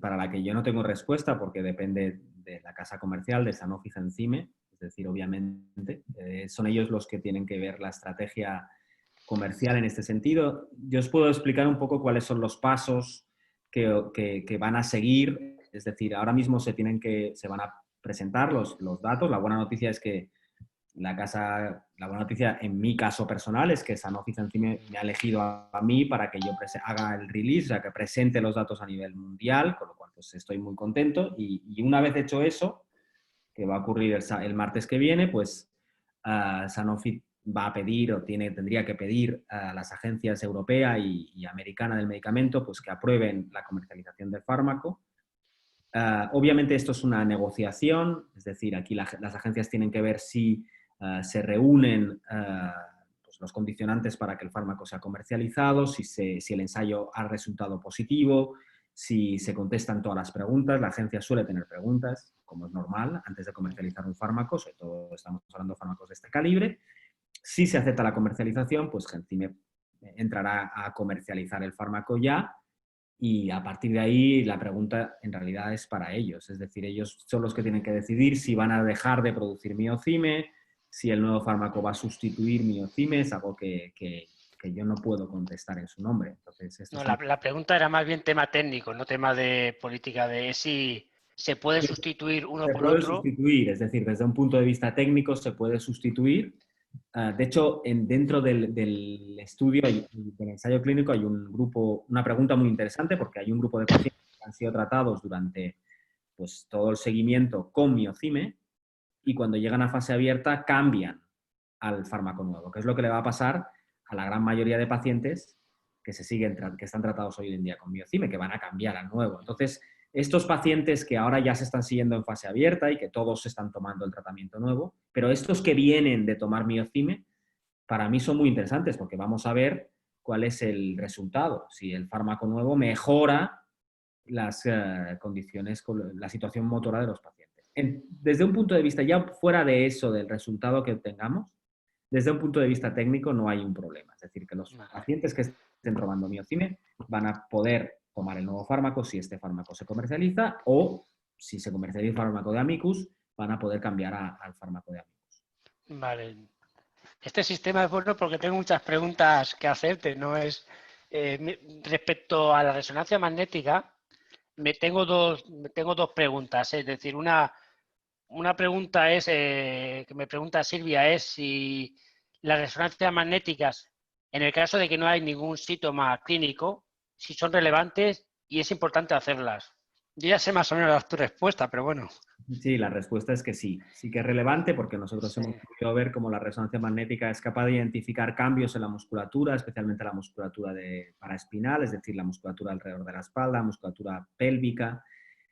para la que yo no tengo respuesta porque depende de la casa comercial, de Sanofi Encime, es decir, obviamente, son ellos los que tienen que ver la estrategia comercial en este sentido. Yo os puedo explicar un poco cuáles son los pasos que van a seguir, es decir, ahora mismo se van a presentar los datos. La buena noticia es que la buena noticia en mi caso personal es que Sanofi Encime me ha elegido a mí para que yo haga el release, o sea, que presente los datos a nivel mundial, con lo cual pues estoy muy contento. Y una vez hecho eso, que va a ocurrir el martes que viene, pues Sanofi va a pedir o tendría que pedir a las agencias europea y americana del medicamento pues que aprueben la comercialización del fármaco. Obviamente esto es una negociación, es decir, aquí las agencias tienen que ver si se reúnen pues los condicionantes para que el fármaco sea comercializado, si el ensayo ha resultado positivo, si se contestan todas las preguntas. La agencia suele tener preguntas, como es normal, antes de comercializar un fármaco, sobre todo estamos hablando de fármacos de este calibre. Si se acepta la comercialización, pues Genzime entrará a comercializar el fármaco ya. Y a partir de ahí la pregunta en realidad es para ellos, es decir, ellos son los que tienen que decidir si van a dejar de producir miocime, si el nuevo fármaco va a sustituir miocime, es algo que yo no puedo contestar en su nombre. Entonces, No, la pregunta era más bien tema técnico, no tema de política, de si se puede sustituir uno se por puede otro. sustituir, es decir, desde un punto de vista técnico se puede sustituir. De hecho, dentro del estudio, del ensayo clínico, hay una pregunta muy interesante porque hay un grupo de pacientes que han sido tratados durante pues, todo el seguimiento con miocime y cuando llegan a fase abierta cambian al fármaco nuevo, que es lo que le va a pasar a la gran mayoría de pacientes que están tratados hoy en día con miocime, que van a cambiar al nuevo. Entonces, estos pacientes que ahora ya se están siguiendo en fase abierta y que todos están tomando el tratamiento nuevo, pero estos que vienen de tomar miocime, para mí son muy interesantes porque vamos a ver cuál es el resultado, si el fármaco nuevo mejora las condiciones, la situación motora de los pacientes. Desde un punto de vista, ya fuera de eso, del resultado que obtengamos, desde un punto de vista técnico no hay un problema. Es decir, que los pacientes que estén tomando miocime van a poder tomar el nuevo fármaco si este fármaco se comercializa o si se comercializa el fármaco de Amicus, van a poder cambiar al fármaco de Amicus. Vale. Este sistema es bueno porque tengo muchas preguntas que hacerte. No es respecto a la resonancia magnética. Tengo dos preguntas. Es decir, una pregunta es que me pregunta Silvia es si las resonancias magnéticas, en el caso de que no hay ningún síntoma clínico, si son relevantes y es importante hacerlas. Yo ya sé más o menos tu respuesta, pero bueno. Sí, la respuesta es que sí. Sí que es relevante porque nosotros Sí. hemos podido ver cómo la resonancia magnética es capaz de identificar cambios en la musculatura, especialmente la musculatura paraespinal, es decir, la musculatura alrededor de la espalda, musculatura pélvica,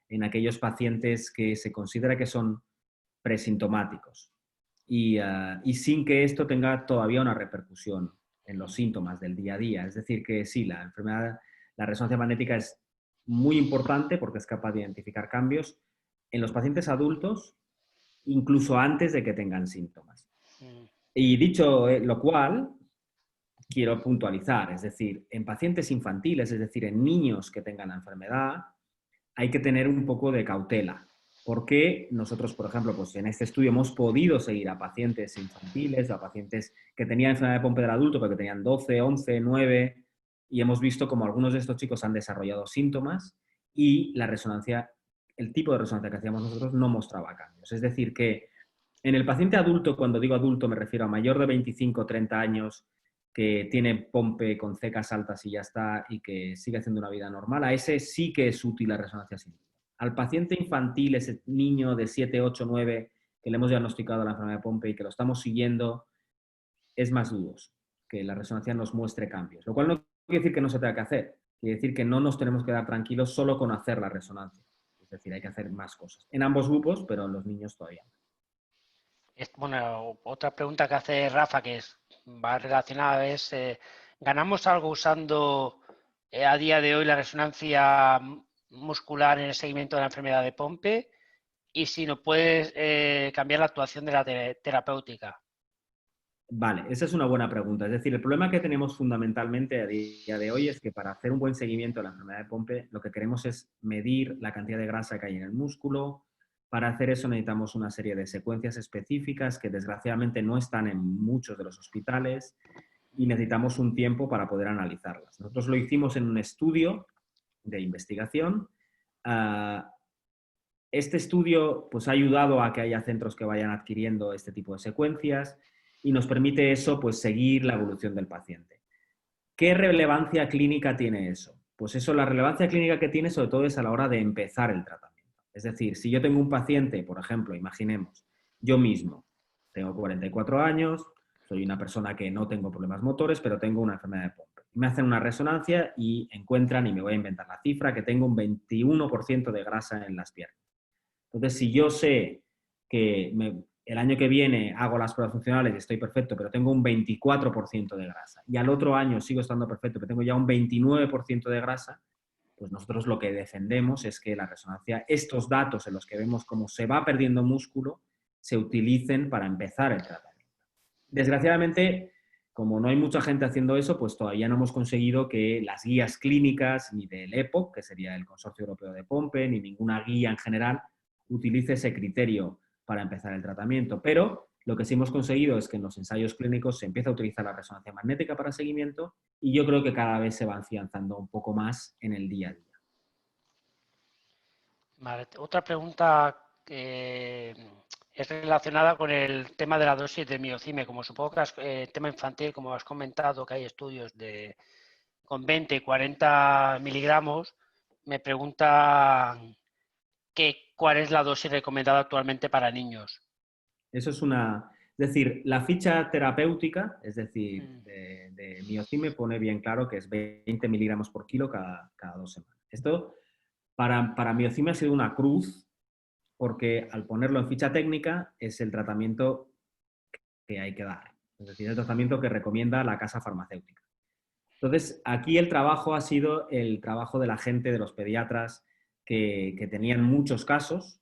en aquellos pacientes que se considera que son presintomáticos y sin que esto tenga todavía una repercusión en los síntomas del día a día. Es decir, que sí, la resonancia magnética es muy importante porque es capaz de identificar cambios en los pacientes adultos, incluso antes de que tengan síntomas. Y dicho lo cual, quiero puntualizar, es decir, en pacientes infantiles, es decir, en niños que tengan la enfermedad, hay que tener un poco de cautela, Porque nosotros, por ejemplo, pues en este estudio hemos podido seguir a pacientes infantiles, a pacientes que tenían enfermedad de Pompe del adulto, pero que tenían 12, 11, 9, y hemos visto como algunos de estos chicos han desarrollado síntomas y la resonancia, el tipo de resonancia que hacíamos nosotros no mostraba cambios. Es decir, que en el paciente adulto, cuando digo adulto me refiero a mayor de 25 o 30 años, que tiene Pompe con cecas altas y ya está, y que sigue haciendo una vida normal, a ese sí que es útil la resonancia sintética. Al paciente infantil, ese niño de 7, 8, 9, que le hemos diagnosticado la enfermedad de Pompe y que lo estamos siguiendo, es más dudoso que la resonancia nos muestre cambios. Lo cual no quiere decir que no se tenga que hacer, quiere decir que no nos tenemos que dar tranquilos solo con hacer la resonancia. Es decir, hay que hacer más cosas. En ambos grupos, pero en los niños todavía no. Bueno, otra pregunta que hace Rafa, va relacionada, es, ¿ganamos algo usando a día de hoy la resonancia muscular en el seguimiento de la enfermedad de Pompe? Y si nos puedes cambiar la actuación de la terapéutica. Vale, esa es una buena pregunta. Es decir, el problema que tenemos fundamentalmente a día de hoy es que para hacer un buen seguimiento de la enfermedad de Pompe, lo que queremos es medir la cantidad de grasa que hay en el músculo. Para hacer eso necesitamos una serie de secuencias específicas que desgraciadamente no están en muchos de los hospitales y necesitamos un tiempo para poder analizarlas. Nosotros lo hicimos en un estudio de investigación. Este estudio pues, ha ayudado a que haya centros que vayan adquiriendo este tipo de secuencias y nos permite eso, pues seguir la evolución del paciente. ¿Qué relevancia clínica tiene eso? Pues eso, la relevancia clínica que tiene sobre todo es a la hora de empezar el tratamiento. Es decir, si yo tengo un paciente, por ejemplo, imaginemos, yo mismo, tengo 44 años, soy una persona que no tengo problemas motores, pero tengo una enfermedad de Pompe. Me hacen una resonancia y encuentran, y me voy a inventar la cifra, que tengo un 21% de grasa en las piernas. Entonces, si yo sé que el año que viene hago las pruebas funcionales y estoy perfecto, pero tengo un 24% de grasa, y al otro año sigo estando perfecto, pero tengo ya un 29% de grasa, pues nosotros lo que defendemos es que la resonancia, estos datos en los que vemos cómo se va perdiendo músculo, se utilicen para empezar el tratamiento. Desgraciadamente, como no hay mucha gente haciendo eso, pues todavía no hemos conseguido que las guías clínicas, ni del EPOC, que sería el Consorcio Europeo de Pompe, ni ninguna guía en general, utilice ese criterio para empezar el tratamiento. Pero lo que sí hemos conseguido es que en los ensayos clínicos se empieza a utilizar la resonancia magnética para seguimiento y yo creo que cada vez se va afianzando un poco más en el día a día. Vale. Otra pregunta es relacionada con el tema de la dosis de miocime. Como supongo que el tema infantil, como has comentado, que hay estudios con 20 y 40 miligramos, me pregunta cuál es la dosis recomendada actualmente para niños. Eso es Es decir, la ficha terapéutica, es decir, de miocime pone bien claro que es 20 miligramos por kilo cada 2 semanas. Esto para miocime ha sido una cruz porque al ponerlo en ficha técnica es el tratamiento que hay que dar. Es decir, el tratamiento que recomienda la casa farmacéutica. Entonces, aquí el trabajo ha sido el trabajo de la gente, de los pediatras, que tenían muchos casos,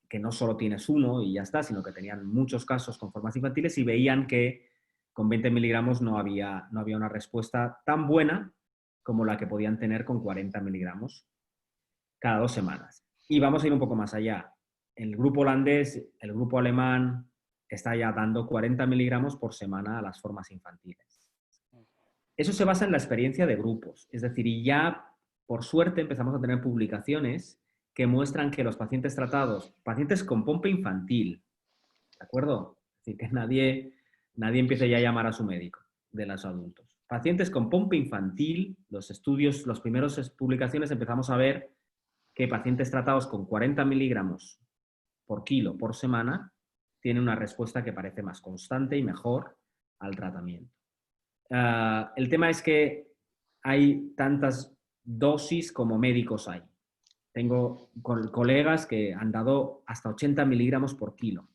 que no solo tienes uno y ya está, sino que tenían muchos casos con formas infantiles y veían que con 20 miligramos no había una respuesta tan buena como la que podían tener con 40 miligramos cada 2 semanas. Y vamos a ir un poco más allá. El grupo holandés, el grupo alemán, está ya dando 40 miligramos por semana a las formas infantiles. Eso se basa en la experiencia de grupos. Es decir, y ya por suerte empezamos a tener publicaciones que muestran que los pacientes tratados, pacientes con Pompe infantil, ¿de acuerdo? Es decir, que nadie empiece ya a llamar a su médico de los adultos. Pacientes con Pompe infantil, los estudios, las primeras publicaciones empezamos a ver que pacientes tratados con 40 miligramos por kilo por semana tienen una respuesta que parece más constante y mejor al tratamiento. El tema es que hay tantas dosis como médicos hay. Tengo colegas que han dado hasta 80 miligramos por kilo.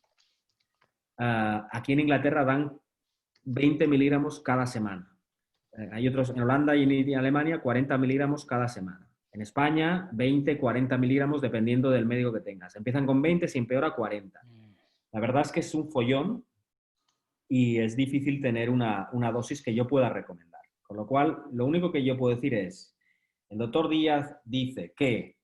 Aquí en Inglaterra dan 20 miligramos cada semana. Hay otros en Holanda y en Alemania 40 miligramos cada semana. En España 20, 40 miligramos dependiendo del médico que tengas. Empiezan con 20, se empeora a 40. La verdad es que es un follón y es difícil tener una dosis que yo pueda recomendar. Con lo cual, lo único que yo puedo decir es, el doctor Díaz dice que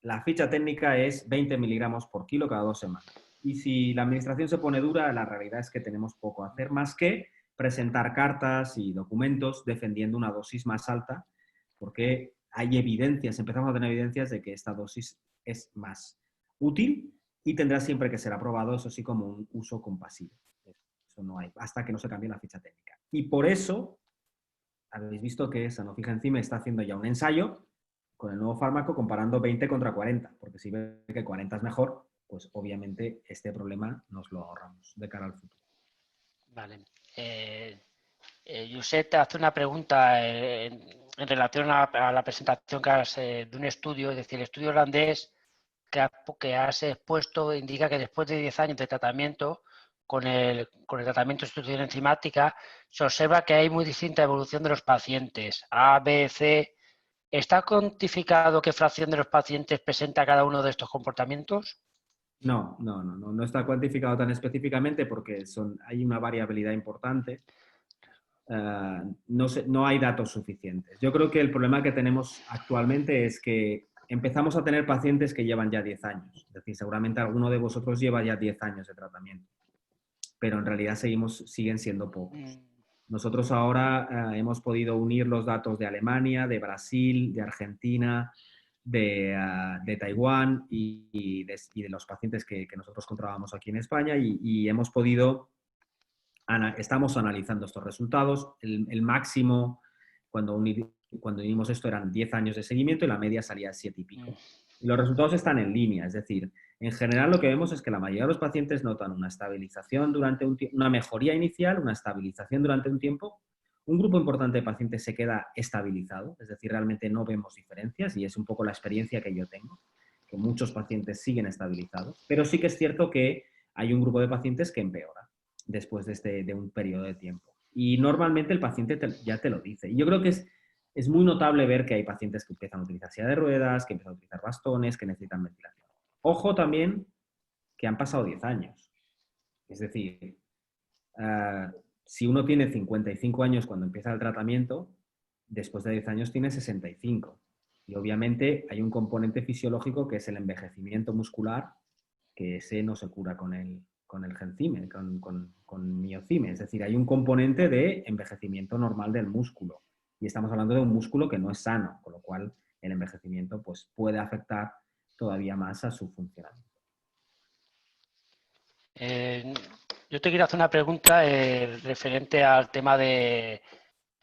la ficha técnica es 20 miligramos por kilo cada 2 semanas. Y si la administración se pone dura, la realidad es que tenemos poco a hacer más que presentar cartas y documentos defendiendo una dosis más alta, porque hay evidencias, empezamos a tener evidencias de que esta dosis es más útil y tendrá siempre que ser aprobado, eso sí, como un uso compasivo. Eso no hay, hasta que no se cambie la ficha técnica. Y por eso habéis visto que Sanofi Genzyme está haciendo ya un ensayo con el nuevo fármaco comparando 20 contra 40, porque si ve que 40 es mejor, pues obviamente este problema nos lo ahorramos de cara al futuro. Vale. Josep te hace una pregunta en relación a la presentación que has de un estudio, es decir, el estudio holandés que has expuesto indica que después de 10 años de tratamiento con el tratamiento de sustitución enzimática se observa que hay muy distinta evolución de los pacientes, A, B, C. ¿Está cuantificado qué fracción de los pacientes presenta cada uno de estos comportamientos? No está cuantificado tan específicamente porque hay una variabilidad importante. No hay datos suficientes. Yo creo que el problema que tenemos actualmente es que empezamos a tener pacientes que llevan ya 10 años. Es decir, seguramente alguno de vosotros lleva ya 10 años de tratamiento, pero en realidad siguen siendo pocos. Nosotros ahora hemos podido unir los datos de Alemania, de Brasil, de Argentina, de Taiwán y de los pacientes que nosotros controlábamos aquí en España y hemos podido, estamos analizando estos resultados. El máximo cuando unimos esto eran 10 años de seguimiento y la media salía a 7 y pico. Y los resultados están en línea, es decir, en general lo que vemos es que la mayoría de los pacientes notan una estabilización durante una mejoría inicial, una estabilización durante un tiempo. Un grupo importante de pacientes se queda estabilizado, es decir, realmente no vemos diferencias y es un poco la experiencia que yo tengo, que muchos pacientes siguen estabilizados, pero sí que es cierto que hay un grupo de pacientes que empeora después de un periodo de tiempo. Y normalmente el paciente ya te lo dice. Y yo creo que es muy notable ver que hay pacientes que empiezan a utilizar silla de ruedas, que empiezan a utilizar bastones, que necesitan ventilación. Ojo también que han pasado 10 años. Es decir, si uno tiene 55 años cuando empieza el tratamiento, después de 10 años tiene 65. Y obviamente hay un componente fisiológico que es el envejecimiento muscular, que ese no se cura con el Genzyme, con miocime. Es decir, hay un componente de envejecimiento normal del músculo. Y estamos hablando de un músculo que no es sano, con lo cual el envejecimiento pues, puede afectar todavía más a su funcionamiento. Yo te quiero hacer una pregunta referente al tema de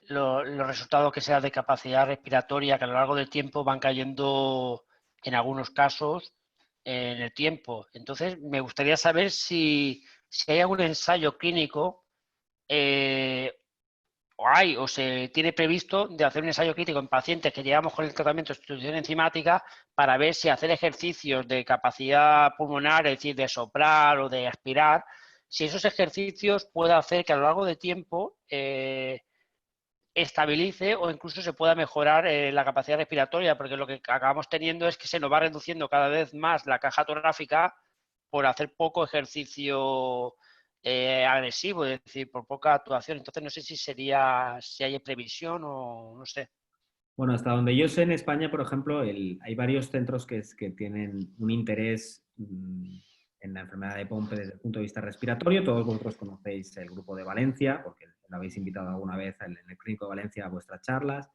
los resultados que sea de capacidad respiratoria que a lo largo del tiempo van cayendo en algunos casos en el tiempo. Entonces, me gustaría saber si hay algún ensayo clínico o se tiene previsto de hacer un ensayo clínico en pacientes que llevamos con el tratamiento de sustitución enzimática para ver si hacer ejercicios de capacidad pulmonar, es decir, de soplar o de aspirar, si esos ejercicios pueden hacer que a lo largo del tiempo estabilice o incluso se pueda mejorar la capacidad respiratoria, porque lo que acabamos teniendo es que se nos va reduciendo cada vez más la caja torácica por hacer poco ejercicio agresivo, es decir, por poca actuación. Entonces no sé si hay previsión o no sé. Bueno, hasta donde yo sé, en España, por ejemplo, hay varios centros que tienen un interés en la enfermedad de Pompe desde el punto de vista respiratorio. Todos vosotros conocéis el grupo de Valencia, porque lo habéis invitado alguna vez en el Clínico de Valencia a vuestras charlas.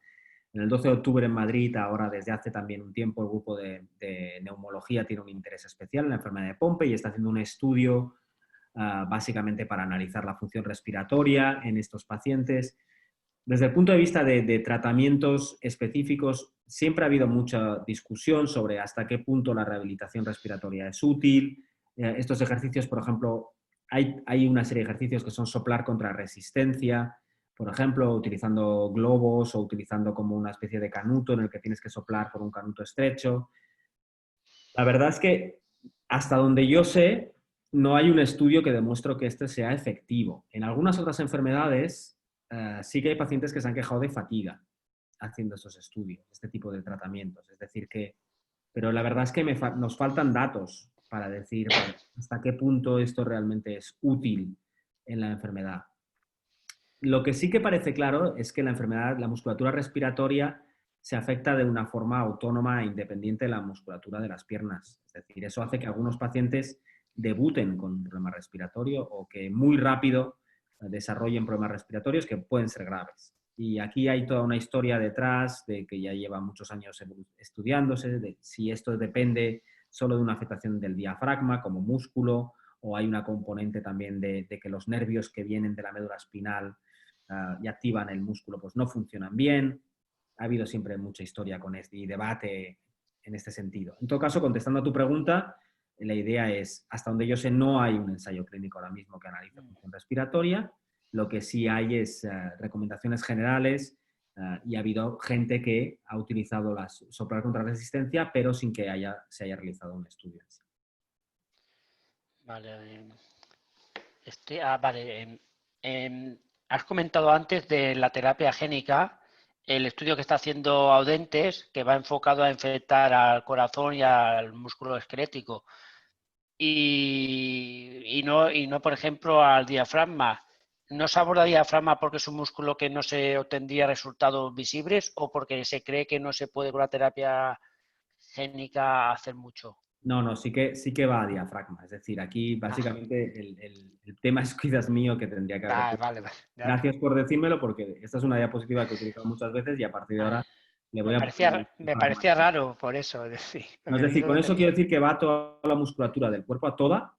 En el 12 de octubre en Madrid, ahora desde hace también un tiempo, el grupo de neumología tiene un interés especial en la enfermedad de Pompe y está haciendo un estudio básicamente para analizar la función respiratoria en estos pacientes. Desde el punto de vista de tratamientos específicos, siempre ha habido mucha discusión sobre hasta qué punto la rehabilitación respiratoria es útil. Estos ejercicios, por ejemplo, hay una serie de ejercicios que son soplar contra resistencia, por ejemplo, utilizando globos o utilizando como una especie de canuto en el que tienes que soplar por un canuto estrecho. La verdad es que hasta donde yo sé, no hay un estudio que demuestre que este sea efectivo. En algunas otras enfermedades sí que hay pacientes que se han quejado de fatiga haciendo estos estudios, este tipo de tratamientos. Es decir, pero la verdad es que nos faltan datos para decir hasta qué punto esto realmente es útil en la enfermedad. Lo que sí que parece claro es que la musculatura respiratoria se afecta de una forma autónoma e independiente la musculatura de las piernas. Es decir, eso hace que algunos pacientes debuten con un problema respiratorio o que muy rápido desarrollen problemas respiratorios que pueden ser graves. Y aquí hay toda una historia detrás de que ya lleva muchos años estudiándose, de si esto depende solo de una afectación del diafragma como músculo, o hay una componente también de que los nervios que vienen de la médula espinal y activan el músculo pues no funcionan bien. Ha habido siempre mucha historia con este y debate en este sentido. En todo caso, contestando a tu pregunta, la idea es, hasta donde yo sé, no hay un ensayo clínico ahora mismo que analice función respiratoria. Lo que sí hay es recomendaciones generales y ha habido gente que ha utilizado las soplar contra resistencia, pero sin que se haya realizado un estudio. Vale. Vale. Has comentado antes de la terapia génica, el estudio que está haciendo Audentes, que va enfocado a infectar al corazón y al músculo esquelético. Y no, por ejemplo, al diafragma. ¿No se aborda diafragma porque es un músculo que no se obtendría resultados visibles o porque se cree que no se puede con la terapia génica hacer mucho? No, sí que va a diafragma. Es decir, aquí básicamente el tema es quizás mío que tendría que haber. Vale. Gracias por decírmelo porque esta es una diapositiva que he utilizado muchas veces y a partir de ahora le voy a poner Me parecía raro por eso. No, es decir, con eso quiero decir que va toda la musculatura del cuerpo, a toda,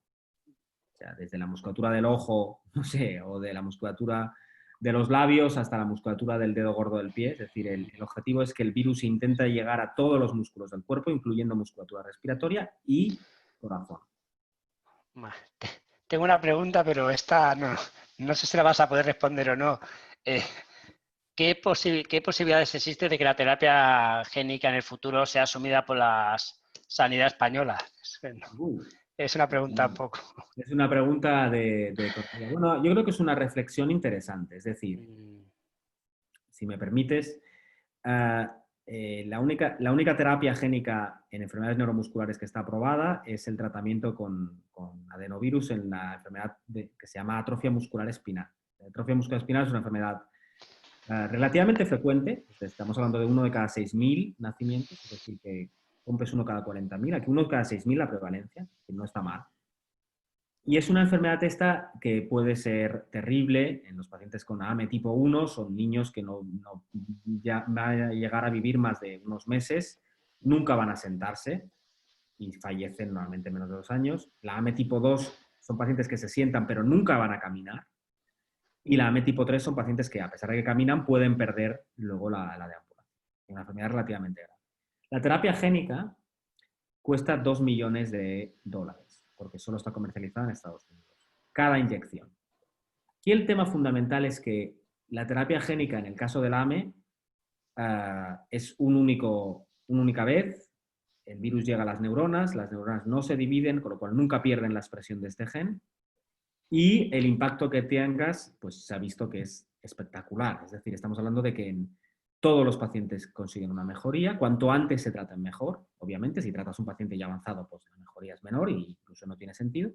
o sea, desde la musculatura del ojo, no sé, o de la musculatura de los labios hasta la musculatura del dedo gordo del pie. Es decir, el objetivo es que el virus intenta llegar a todos los músculos del cuerpo, incluyendo musculatura respiratoria y corazón. Tengo una pregunta, pero esta no sé si la vas a poder responder o no. ¿Qué posibilidades existe de que la terapia génica en el futuro sea asumida por la sanidad española? Es una pregunta un poco. Es una pregunta Bueno, yo creo que es una reflexión interesante. Es decir, si me permites, la única terapia génica en enfermedades neuromusculares que está aprobada es el tratamiento con adenovirus en la enfermedad que se llama atrofia muscular espinal. La atrofia muscular espinal es una enfermedad relativamente frecuente. Estamos hablando de 1 de cada 6.000 nacimientos, es decir, que rompes 1 cada 40.000. Aquí 1 cada 6.000 la prevalencia, que no está mal. Y es una enfermedad esta que puede ser terrible en los pacientes con AME tipo 1, son niños que no ya van a llegar a vivir más de unos meses, nunca van a sentarse y fallecen normalmente en menos de 2 años. La AME tipo 2 son pacientes que se sientan pero nunca van a caminar. Y la AME tipo 3 son pacientes que a pesar de que caminan pueden perder luego la deambulación. Es una enfermedad relativamente grave. La terapia génica cuesta $2 millones porque solo está comercializada en Estados Unidos. Cada inyección. Aquí el tema fundamental es que la terapia génica, en el caso del AME, es una única vez, el virus llega a las neuronas no se dividen, con lo cual nunca pierden la expresión de este gen, y el impacto que tengas, pues se ha visto que es espectacular. Es decir, estamos hablando de que en todos los pacientes consiguen una mejoría. Cuanto antes se traten mejor, obviamente. Si tratas a un paciente ya avanzado, pues la mejoría es menor e incluso no tiene sentido.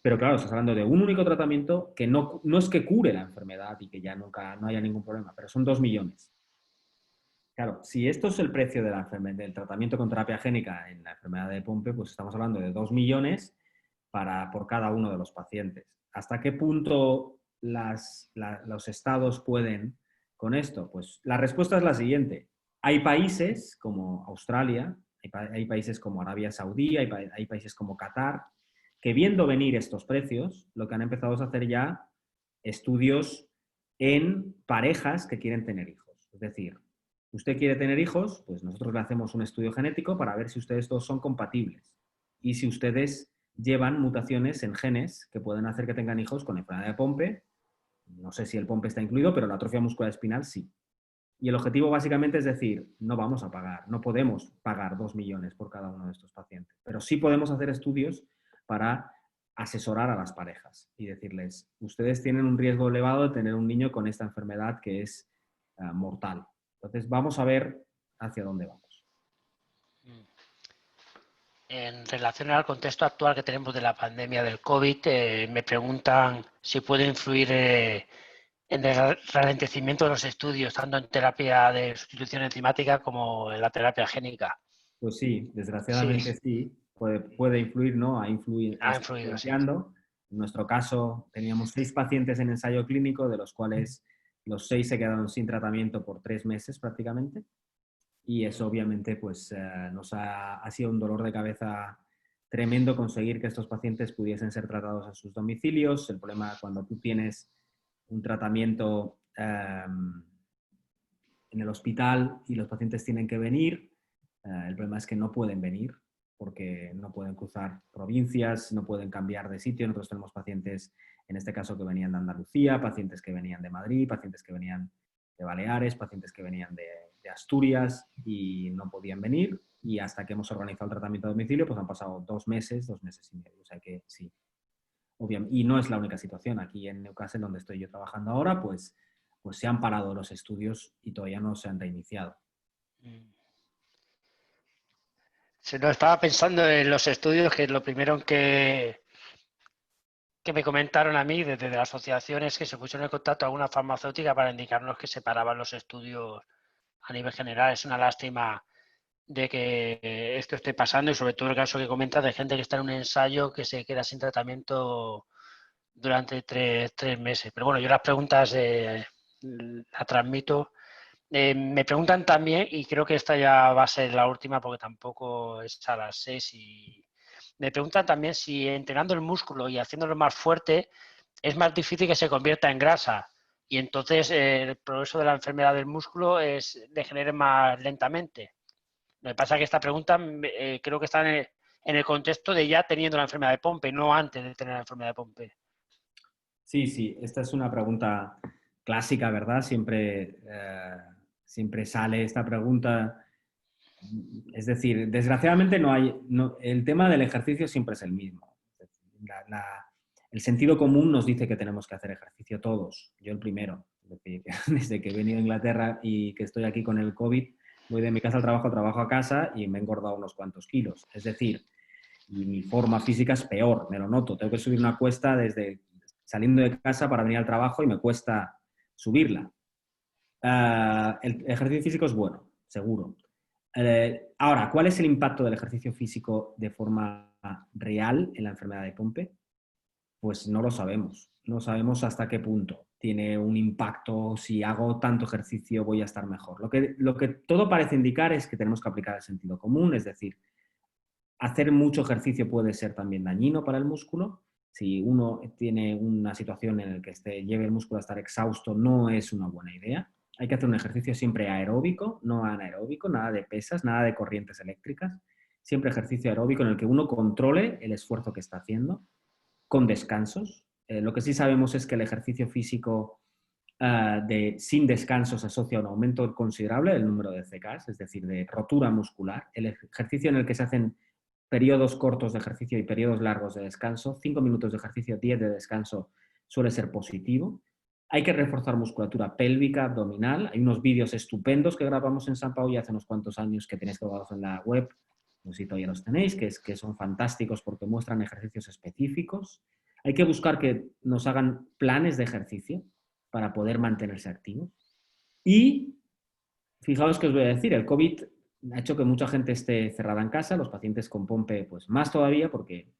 Pero claro, estás hablando de un único tratamiento que no es que cure la enfermedad y que ya nunca no haya ningún problema, pero son 2 millones. Claro, si esto es el precio del tratamiento con terapia génica en la enfermedad de Pompe, pues estamos hablando de 2 millones por cada uno de los pacientes. ¿Hasta qué punto los estados pueden con esto? Pues la respuesta es la siguiente. Hay países como Australia, hay países como Arabia Saudí, hay países como Qatar, que viendo venir estos precios, lo que han empezado es a hacer ya estudios en parejas que quieren tener hijos. Es decir, usted quiere tener hijos, pues nosotros le hacemos un estudio genético para ver si ustedes dos son compatibles y si ustedes llevan mutaciones en genes que pueden hacer que tengan hijos con enfermedad de Pompe. No sé si el Pompe está incluido, pero la atrofia muscular espinal sí. Y el objetivo básicamente es decir, no vamos a pagar, no podemos pagar 2 millones por cada uno de estos pacientes, pero sí podemos hacer estudios para asesorar a las parejas y decirles, ustedes tienen un riesgo elevado de tener un niño con esta enfermedad que es mortal. Entonces vamos a ver hacia dónde vamos. En relación al contexto actual que tenemos de la pandemia del COVID, me preguntan si puede influir en el ralentecimiento de los estudios, tanto en terapia de sustitución enzimática como en la terapia génica. Pues sí, Sí, desgraciadamente sí, puede influir, ¿no? ha Está influido, sí. influenciando. En nuestro caso, teníamos 6 pacientes en ensayo clínico, de los cuales los 6 se quedaron sin tratamiento por 3 meses prácticamente. Y eso obviamente pues, ha sido un dolor de cabeza tremendo conseguir que estos pacientes pudiesen ser tratados a sus domicilios. El problema cuando tú tienes un tratamiento en el hospital y los pacientes tienen que venir, el problema es que no pueden venir porque no pueden cruzar provincias, no pueden cambiar de sitio. Nosotros tenemos pacientes, en este caso, que venían de Andalucía, pacientes que venían de Madrid, pacientes que venían de Baleares, pacientes que venían de Asturias y no podían venir. Y hasta que hemos organizado el tratamiento a domicilio, pues han pasado 2 meses, 2 meses y medio. O sea que sí, obviamente. Y no es la única situación. Aquí en Newcastle, donde estoy yo trabajando ahora, pues se han parado los estudios y todavía no se han reiniciado. Se nos estaba pensando en los estudios, que lo primero que me comentaron a mí desde la asociación es que se pusieron en contacto a alguna farmacéutica para indicarnos que se paraban los estudios a nivel general. Es una lástima de que esto esté pasando y sobre todo el caso que comentas de gente que está en un ensayo que se queda sin tratamiento durante tres meses. Pero bueno, yo las preguntas las transmito. Me preguntan también, y creo que esta ya va a ser la última porque tampoco es a las 6, y me preguntan también si entrenando el músculo y haciéndolo más fuerte es más difícil que se convierta en grasa y entonces el progreso de la enfermedad del músculo degenere más lentamente. Lo que pasa es que esta pregunta creo que está en el contexto de ya teniendo la enfermedad de Pompe, no antes de tener la enfermedad de Pompe. Sí, sí, esta es una pregunta clásica, ¿verdad? Siempre sale esta pregunta. Es decir, desgraciadamente el tema del ejercicio siempre es el mismo. El sentido común nos dice que tenemos que hacer ejercicio todos, yo el primero. Es decir, desde que he venido a Inglaterra y que estoy aquí con el COVID, voy de mi casa al trabajo, trabajo a casa y me he engordado unos cuantos kilos. Es decir, y mi forma física es peor, me lo noto. Tengo que subir una cuesta desde saliendo de casa para venir al trabajo y me cuesta subirla. El ejercicio físico es bueno, seguro. Ahora, ¿cuál es el impacto del ejercicio físico de forma real en la enfermedad de Pompe? Pues no lo sabemos. No sabemos hasta qué punto tiene un impacto. Si hago tanto ejercicio voy a estar mejor. Lo que todo parece indicar es que tenemos que aplicar el sentido común, es decir, hacer mucho ejercicio puede ser también dañino para el músculo. Si uno tiene una situación en la que lleve el músculo a estar exhausto, no es una buena idea. Hay que hacer un ejercicio siempre aeróbico, no anaeróbico, nada de pesas, nada de corrientes eléctricas. Siempre ejercicio aeróbico en el que uno controle el esfuerzo que está haciendo, con descansos. Lo que sí sabemos es que el ejercicio físico sin descanso se asocia a un aumento considerable del número de CKs, es decir, de rotura muscular. El ejercicio en el que se hacen periodos cortos de ejercicio y periodos largos de descanso, 5 minutos de ejercicio, 10 de descanso, suele ser positivo. Hay que reforzar musculatura pélvica, abdominal. Hay unos vídeos estupendos que grabamos en San Pau y hace unos cuantos años que tenéis grabados en la web, no sé si todavía los tenéis, que son fantásticos porque muestran ejercicios específicos. Hay que buscar que nos hagan planes de ejercicio para poder mantenerse activos. Y fijaos que os voy a decir, el COVID ha hecho que mucha gente esté cerrada en casa, los pacientes con Pompe pues más todavía, porque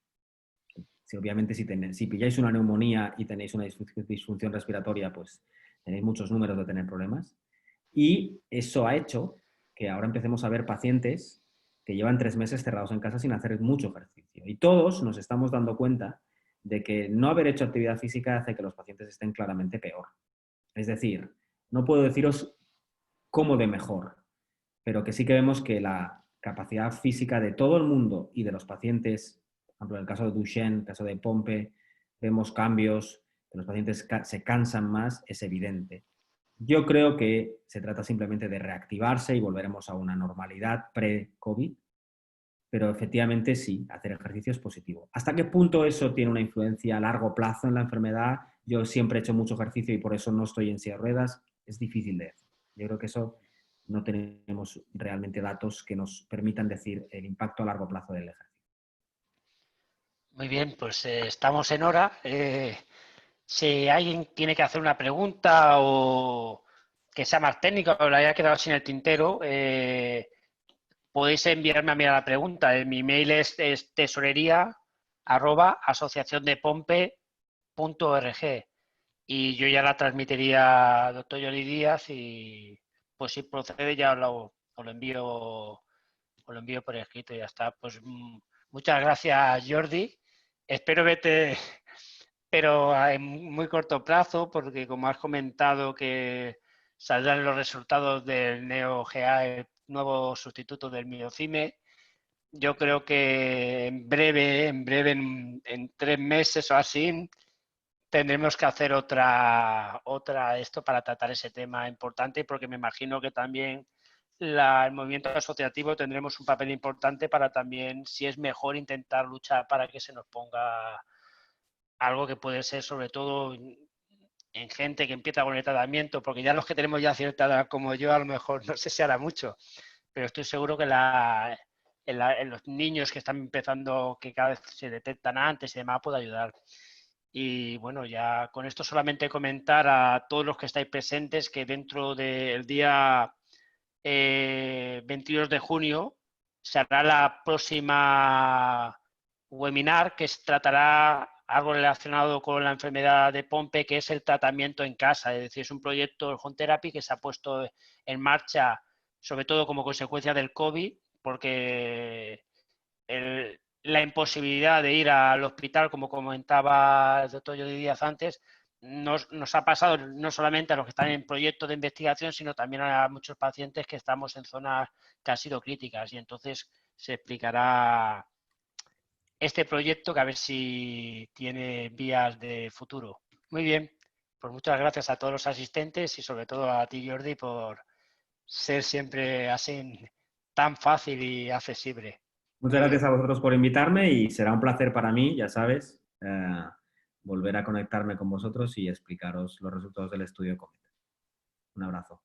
obviamente si pilláis una neumonía y tenéis una disfunción respiratoria, pues tenéis muchos números de tener problemas. Y eso ha hecho que ahora empecemos a ver pacientes que llevan 3 meses cerrados en casa sin hacer mucho ejercicio. Y todos nos estamos dando cuenta de que no haber hecho actividad física hace que los pacientes estén claramente peor. Es decir, no puedo deciros cómo de mejor, pero que sí que vemos que la capacidad física de todo el mundo y de los pacientes, por ejemplo, en el caso de Duchenne, en el caso de Pompe, vemos cambios, que los pacientes se cansan más, es evidente. Yo creo que se trata simplemente de reactivarse y volveremos a una normalidad pre-COVID, pero efectivamente sí, hacer ejercicio es positivo. ¿Hasta qué punto eso tiene una influencia a largo plazo en la enfermedad? Yo siempre he hecho mucho ejercicio y por eso no estoy en silla de ruedas. Es difícil de decir. Yo creo que eso no tenemos realmente datos que nos permitan decir el impacto a largo plazo del ejercicio. Muy bien, pues estamos en hora. Si alguien tiene que hacer una pregunta o que sea más técnica o la haya quedado sin el tintero, podéis enviarme a mí la pregunta. Mi email es tesorería@asociaciondepompe.org y yo ya la transmitiría al doctor Jordi Díaz y pues si procede ya os lo envío por escrito y ya está. Pues muchas gracias, Jordi. Espero verte, pero en muy corto plazo, porque como has comentado que saldrán los resultados del NeoGA, el nuevo sustituto del miocime, yo creo que en breve, en 3 meses o así, tendremos que hacer otra esto para tratar ese tema importante, porque me imagino que también el movimiento asociativo tendremos un papel importante para también, si es mejor, intentar luchar para que se nos ponga algo que puede ser sobre todo en gente que empieza con el tratamiento, porque ya los que tenemos ya cierta edad como yo, a lo mejor no sé si hará mucho, pero estoy seguro que en los niños que están empezando, que cada vez se detectan antes y demás, puede ayudar. Y bueno, ya con esto solamente comentar a todos los que estáis presentes que dentro del día 22 de junio se hará la próxima webinar que tratará algo relacionado con la enfermedad de Pompe, que es el tratamiento en casa. Es decir, es un proyecto, el Home Therapy, que se ha puesto en marcha sobre todo como consecuencia del COVID, porque la imposibilidad de ir al hospital, como comentaba el doctor Jordi Díaz antes, nos ha pasado no solamente a los que están en proyectos de investigación, sino también a muchos pacientes que estamos en zonas que han sido críticas. Y entonces se explicará este proyecto que a ver si tiene vías de futuro. Muy bien, pues muchas gracias a todos los asistentes y sobre todo a ti, Jordi, por ser siempre así tan fácil y accesible. Muchas Muy gracias bien. a vosotros por invitarme y será un placer para mí, ya sabes, volver a conectarme con vosotros y explicaros los resultados del estudio COMET. Un abrazo.